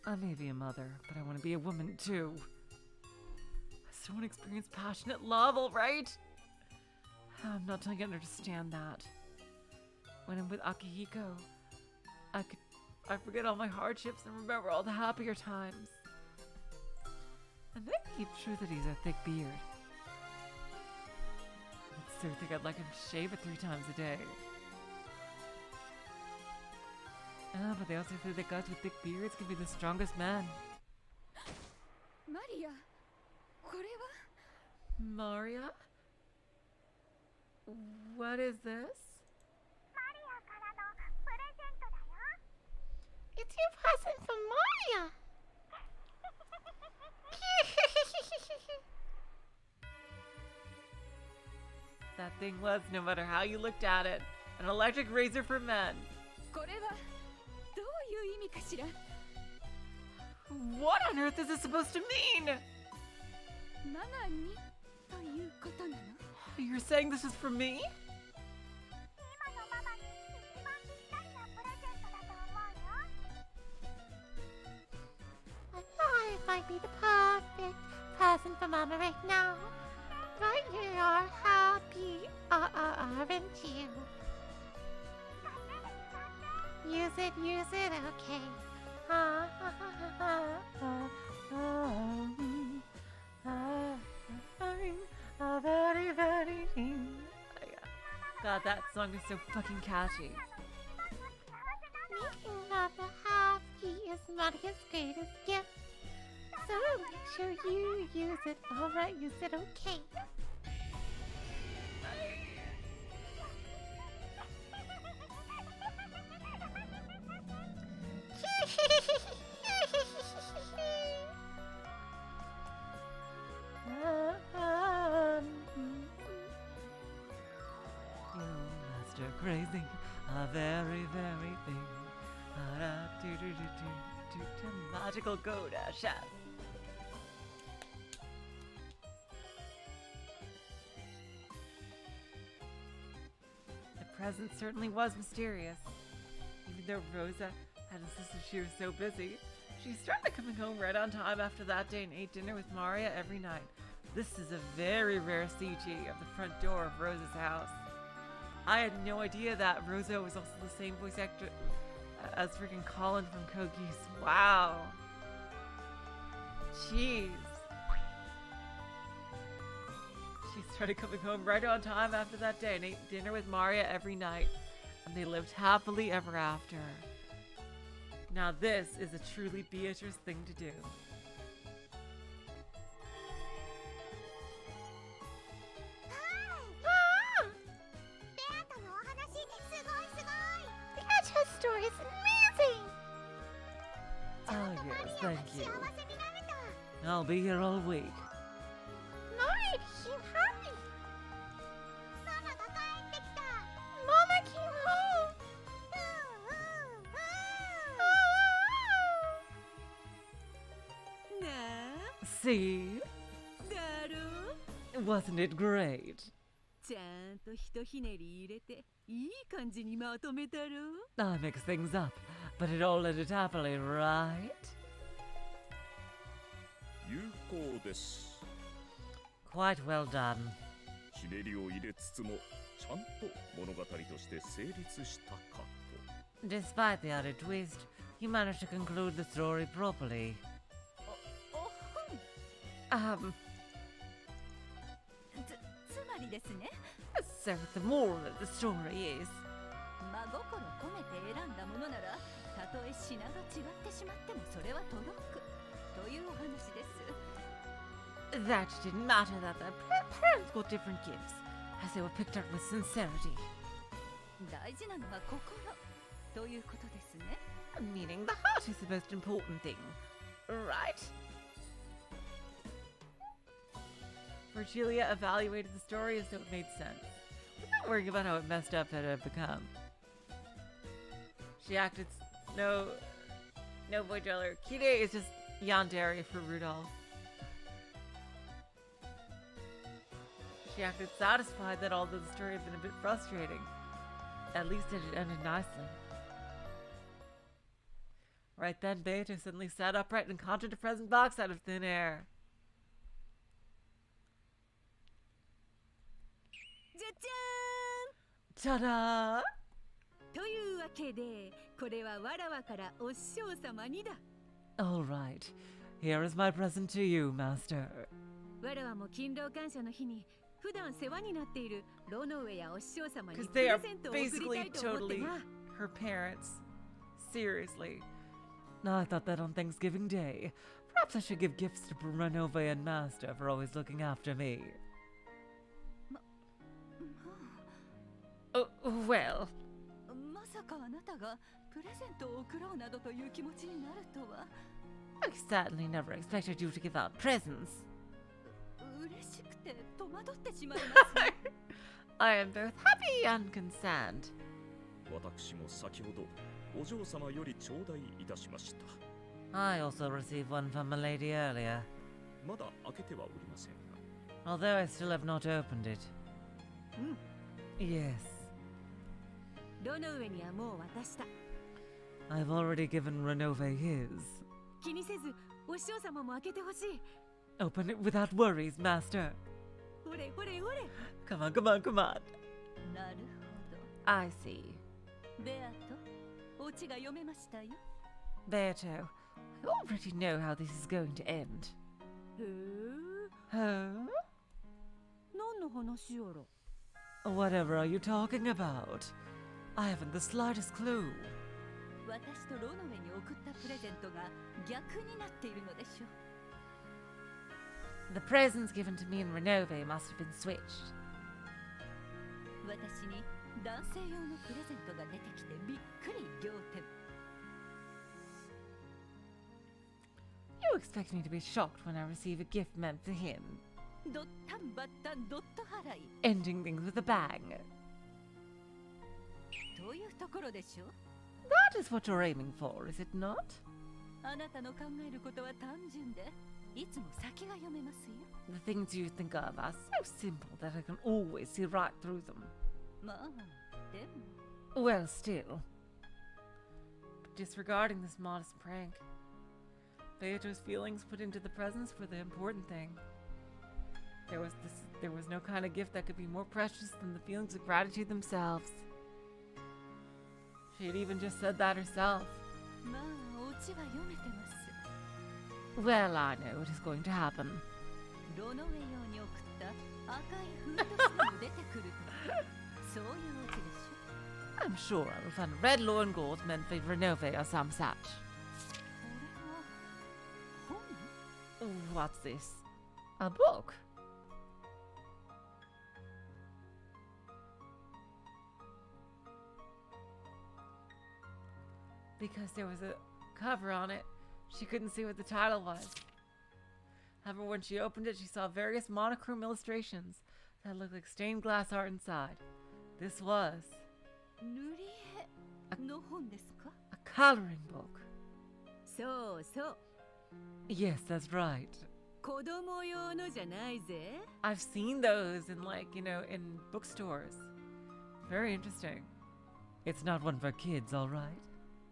A: I may be a mother, but I want to be a woman too. I still want to experience passionate love, alright? I'm not telling you to understand that. When I'm with Akihiko, I forget all my hardships and remember all the happier times. And then keep true that he's a thick beard. It's so thick I'd like him to shave it 3 times a day. But they also say that guys with thick beards can be the strongest men.
E: Maria,
A: Maria? What is this?
I: It's your present from Maria.
A: That thing was, no matter how you looked at it, an electric razor for men. What on earth is this supposed to mean? You're saying this is for me?
I: I thought it might be the perfect present for Mama right now. Right, you are happy, aren't you? Use it, okay.
A: God, that song is so fucking catchy.
I: Making love the happy is Maria's greatest gift. So make sure you use it. Alright, use it, okay.
A: You must are crazy, a very, very thing. Magical go dash. The present certainly was mysterious. Even though Rosa had insisted she was so busy, she started coming home right on time after that day and ate dinner with Maria every night. This is a very rare CG of the front door of Rosa's house. I had no idea that Rosa was also the same voice actor as freaking Colin from Kogi's. Wow. Jeez. She started coming home right on time after that day and ate dinner with Maria every night. And they lived happily ever after. Now this is a truly Beatrice thing to do.
F: Beatrice's story is amazing!
A: Oh yes, thank you. I'll be here all week.
F: Maria became happy! Mama came home!
A: See? Wasn't it great?
E: ちゃんとひとひねり入れていい感じにまとめたろ
A: I mix things up, but it all ended happily, right?
B: 有効です。
A: Quite well done.
B: ひねりを入れつつもちゃんと物語として成立したかと。
A: Despite the added twist, you managed to conclude the story properly.
E: つまりですね
A: So the moral of the story is...
E: 真心込めて選んだものならたとえ品が違ってしまってもそれは届くというお話です
A: That it didn't matter that their parents got different gifts, as they were picked up with sincerity.
E: 大事なのは心ということですね
A: Meaning the heart is the most important thing, right? Virgilia evaluated the story as though it made sense, without worrying about how it messed up it had become. She acted no boy driller. Kide is just yandere for Rudolph. She acted satisfied that although the story had been a bit frustrating, at least it had ended nicely. Right then, Beato suddenly sat upright and conjured a present box out of thin air.
E: じゃじゃ
A: Ta-da!
E: ーんというわけでこれはわらわからお師匠様にだ
A: All right, here is my present to you, Master.
E: わらわも勤労感謝の日に普段世話になっているロノウェやお師匠様に
A: Because
E: プ
A: they
E: レ
A: are
E: ゼントを贈りた
A: basically
E: いと思って
A: totally
E: な
A: her parents. Seriously. I thought that on Thanksgiving Day. Perhaps I should give gifts to Renove and Master for always looking after me. Oh, well.
E: まさかあなたがプレゼントを贈ろうなどという気持ちになるとは
A: I certainly never expected you to give out presents.
E: 嬉しくて戸惑ってしまいますね
A: I am both happy and concerned.
B: 私も先ほどお嬢様より頂戴いたしました。
A: I also received one from a lady earlier,
B: まだ開けてはおりませんが。
A: although I still have not opened it. Yes,
E: ロノウェにはもう渡した
A: I've already given Renove his.
E: 気にせずお師匠様も開けてほしい
A: Open it without worries, Master.
E: ほれほれほれ
A: Come on, come on, come on.
E: なるほ
A: I see.
E: どベアとオチが読めましたよ
A: Beato, I already know how this is going to end.
E: へえ
A: Huh?
E: 何の話やろ
A: Whatever are you talking about? I haven't the slightest clue.
E: 私とロノウェに送ったプレゼントが逆になっているのでしょう
A: The presents given to me and Renove must have been switched.
E: 私に男性用のプレゼントが出てきてびっくり仰天
A: You expect me to be shocked when I receive a gift meant for him,
E: ドッタンバッタンドット払い
A: ending things with a bang.
E: というところでしょ
A: That is what you're aiming for, is it not?
E: あなたの考えることは単純でいつも先が読めますよ
A: The things you think of are so simple that I can always see right through them.
E: まあでも
A: Well, still. But disregarding this modest prank, Beato's feelings put into the presents were the important thing. There was no kind of gift that could be more precious than the feelings of gratitude themselves. She had even just said that herself.
E: まあオチは読めてます。
A: Well, I know what is going to happen.
E: ロノウェイ用に送った赤いフードスにも出てくるとかそういうオチでしょ。
A: I'm sure I will find a red lawn gold meant for Renove or some such.
E: これは本？
A: Oh, what's this? A book? Because there was a cover on it, she couldn't see what the title was. However, when she opened it, she saw various monochrome illustrations that looked like stained glass art inside. This was
E: 塗り絵の本ですか？
A: a coloring book.
E: そうそう。
A: Yes, that's right.
E: 子供用のじゃないぜ。
A: I've seen those in in bookstores. Very interesting. It's not one for kids, all right?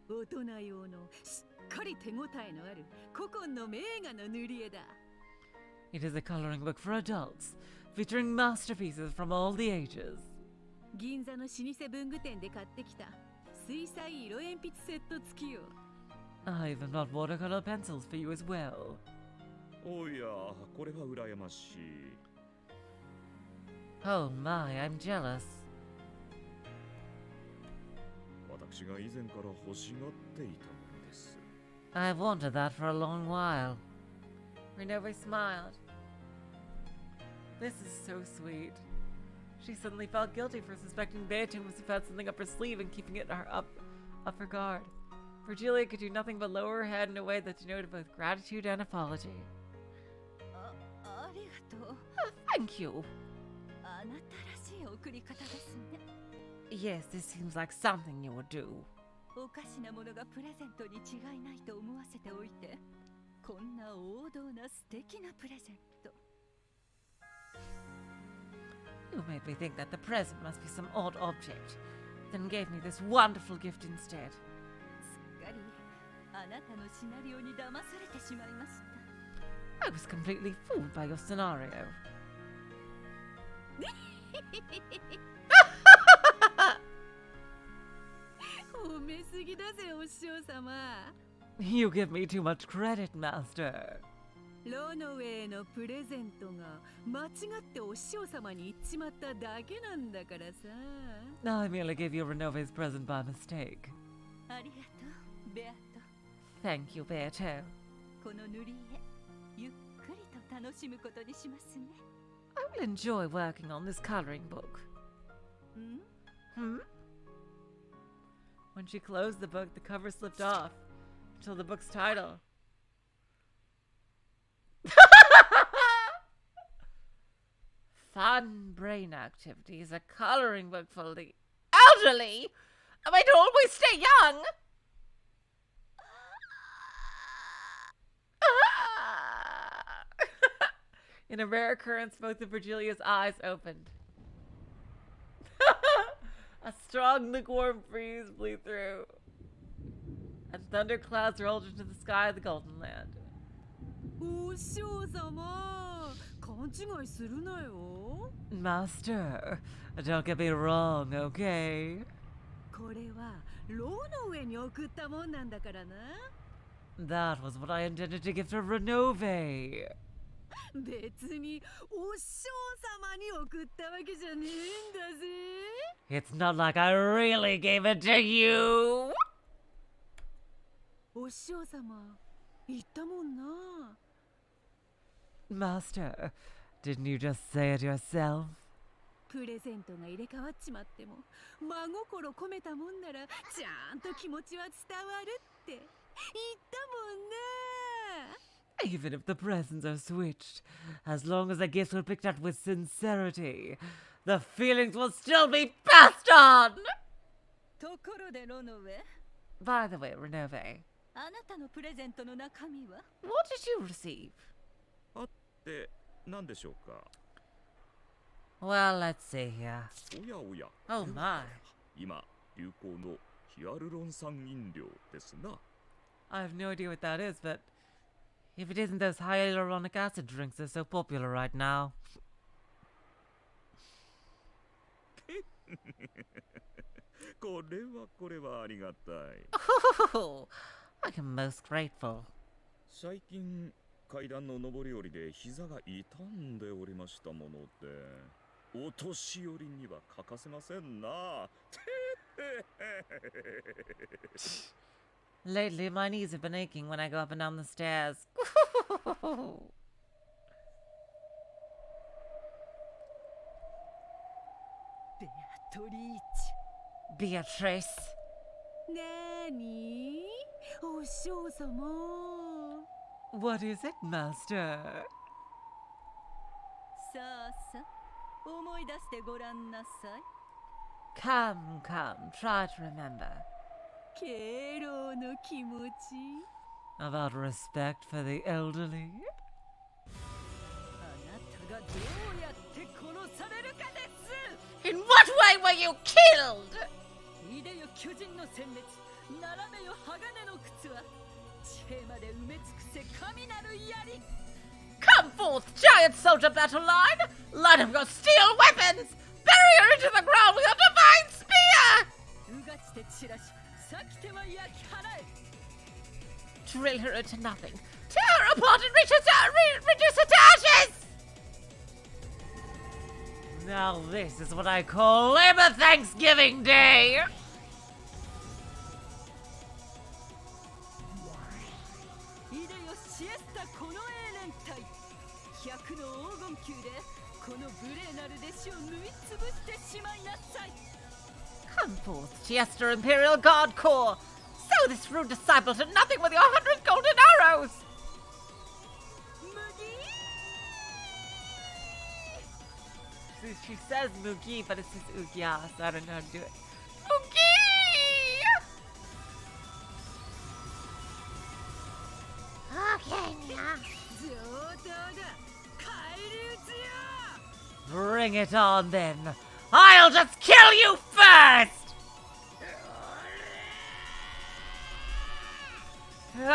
E: 大人用のしっかり手応えのある古今の名画の塗り絵だ。
A: It is a coloring book for adults, featuring masterpieces from all the ages.
E: 銀座の老舗文具店で買ってきた水彩色鉛筆セット付きよ。
A: I even bought watercolor pencils for you as well.
B: おや、これは羨ましい。
A: Oh my, I'm jealous.
B: 私が以前から欲しがっていたものです。
A: I've wanted that for a long while. Renove smiled. This is so sweet. She suddenly felt guilty for suspecting Beatun must have had something up her sleeve and keeping it up her guard. Virgilia could do nothing but lower her head in a way that denoted both gratitude and apology.
E: ありがとう。
A: Thank you.
E: あなたらしい送り方ですね。
A: Yes, this seems like something you would do.
E: おかしなものがプレゼントに違いないと思わせておいて、こんな王道な素敵なプレゼント。
A: You made me think that the present must be some odd object, then gave me this wonderful gift instead.
E: すっかりあなたのシナリオに騙されてしまいました。
A: I was completely fooled by your scenario.
E: 褒めすぎだぜ、お師匠様。
A: You give me too much credit, Master.
E: ロノウェイのプレゼントが間違ってお師匠様に言っちまっただけなんだからさ。
A: I merely gave you Renove's present by mistake.
E: ありがとう、ベアト。
A: Thank you, Beato.
E: この塗り絵、ゆっくりと楽しむことにしますね。
A: I will enjoy working on this coloring book.
E: ん？
A: Hmm? When she closed the book, the cover slipped off until the book's title. Fun brain activities, a coloring book for the elderly. Am I to always stay young? In a rare occurrence, both of Virgilia's eyes opened. A strong, lukewarm breeze blew through, and thunderclouds rolled into the sky of the Golden Land.
E: お師匠様、勘違いするなよ。
A: Master, don't get me wrong, okay?
E: これはロノウェイに送ったもんなんだからな。
A: That was what I intended to give to Renove.
E: 別にお師匠様に送ったわけじゃねえんだぜ。
A: It's not like I really gave it to you.
E: お師匠様、言ったもんな。
A: Master, didn't you just say it yourself?
E: プレゼントが入れ替わっちまっても真心込めたもんならちゃんと気持ちは伝わるって言ったもんな。
A: Even if the presents are switched, as long as the gifts were picked up with sincerity, the feelings will still be passed on!
E: ところでロノウェイ、
A: By the way, Renove,
E: あなたのプレゼントの中身は？
A: what did you receive?
B: あって何でしょうか。
A: Well, let's see here.
B: おやおや。
A: Oh my.
B: 今流行のヒアルロン酸飲料ですな。
A: I have no idea what that is, but if it isn't those hyaluronic acid drinks that are so popular right now.
B: これはありがたい。
I: Oh, I am most grateful.
B: 最近階段の上り下りで膝が痛んでおりましたもので、お年寄りには欠かせませんな。
I: Lately, my knees have been aching when I go up and down the stairs. Beatrice.
E: なにお嬢様
A: What is it, Master?
E: さあさ思い出してごらんなさい
A: Come, try to remember.
E: 敬老の気持ち
A: About respect for the elderly?
E: あなたがどうやって殺されるかです
I: In what way were you killed?
E: いでよ巨人の殲滅並べよ鋼の靴は地平まで埋め尽くせ神なる槍
I: Come forth, giant soldier battle line! Light up your steel weapons! Bury her into the ground with your divine spear!
E: うがちて散らしさきては焼き払え
I: Drill her into nothing. Tear her apart and reduce her to ashes!
A: Now this is what I call Labor Thanksgiving Day!
E: いでよシエスタこの永年隊100の黄金球でこの無礼なる弟子を縫いつぶしてしまいなさい
I: Come forth, Chester Imperial Guard Corps! Sow this rude disciple to nothing with your 100 golden arrows!
A: She says Mugi, but it says Ugya, so I don't know how to do it.
I: Okay, yeah.
E: 上等だ返り討ちよ
A: Bring it on then. I'll just kill you first! And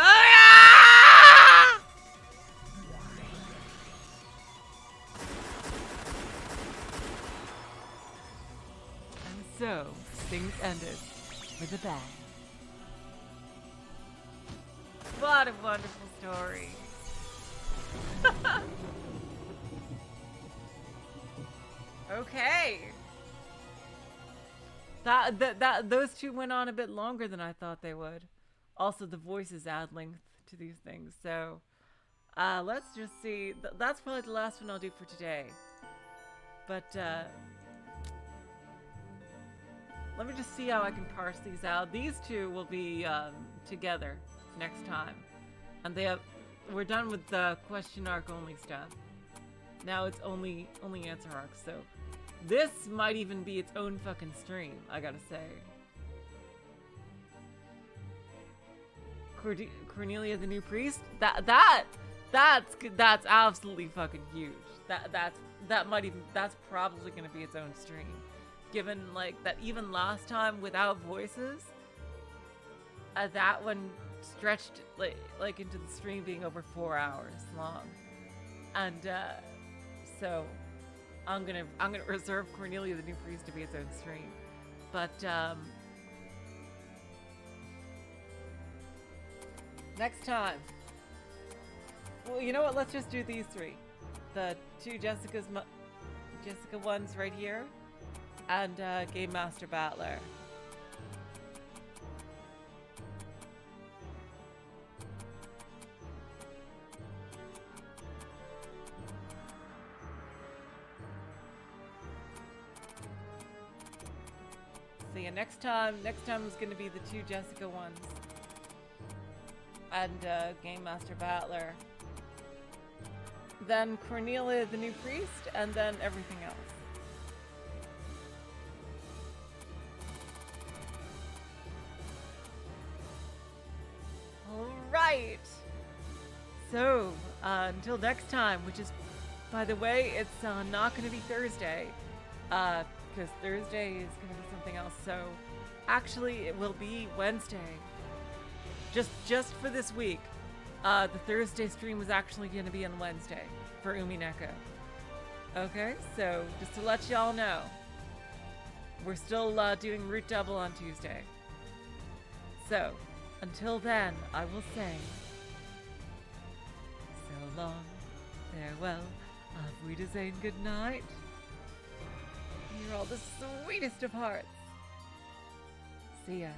A: so, things ended with a bang. What a wonderful story. Okay. Those two went on a bit longer than I thought they would. Also, the voices add length to these things. So, let's just see. That's probably the last one I'll do for today. But, let me just see how I can parse these out. These two will be together next time. And we're done with the question arc only stuff. Now it's only answer arcs, so this might even be its own fucking stream, I gotta say. Cornelia the new priest? That's absolutely fucking huge. That's probably gonna be its own stream. Given like that even last time without voices, that one stretched like into the stream being over 4 hours long. And so I'm gonna reserve Cornelia the new priest to be its own stream. But next time, well, you know what? Let's just do these three. The two Jessica ones right here, and Game Master Battler. So yeah, next time is gonna be the two Jessica ones. And Game Master Battler. Then Cornelia the new priest, and then everything else. Alright! So, until next time, which is, by the way, it's not going to be Thursday, because Thursday is going to be something else, so actually it will be Wednesday. Just for this week, the Thursday stream is actually going to be on Wednesday for Umineko. Okay, so just to let y'all know, we're still doing Root Double on Tuesday. So, until then, I will say, so long, farewell, auf Wiedersehen, good night. You're all the sweetest of hearts. See ya.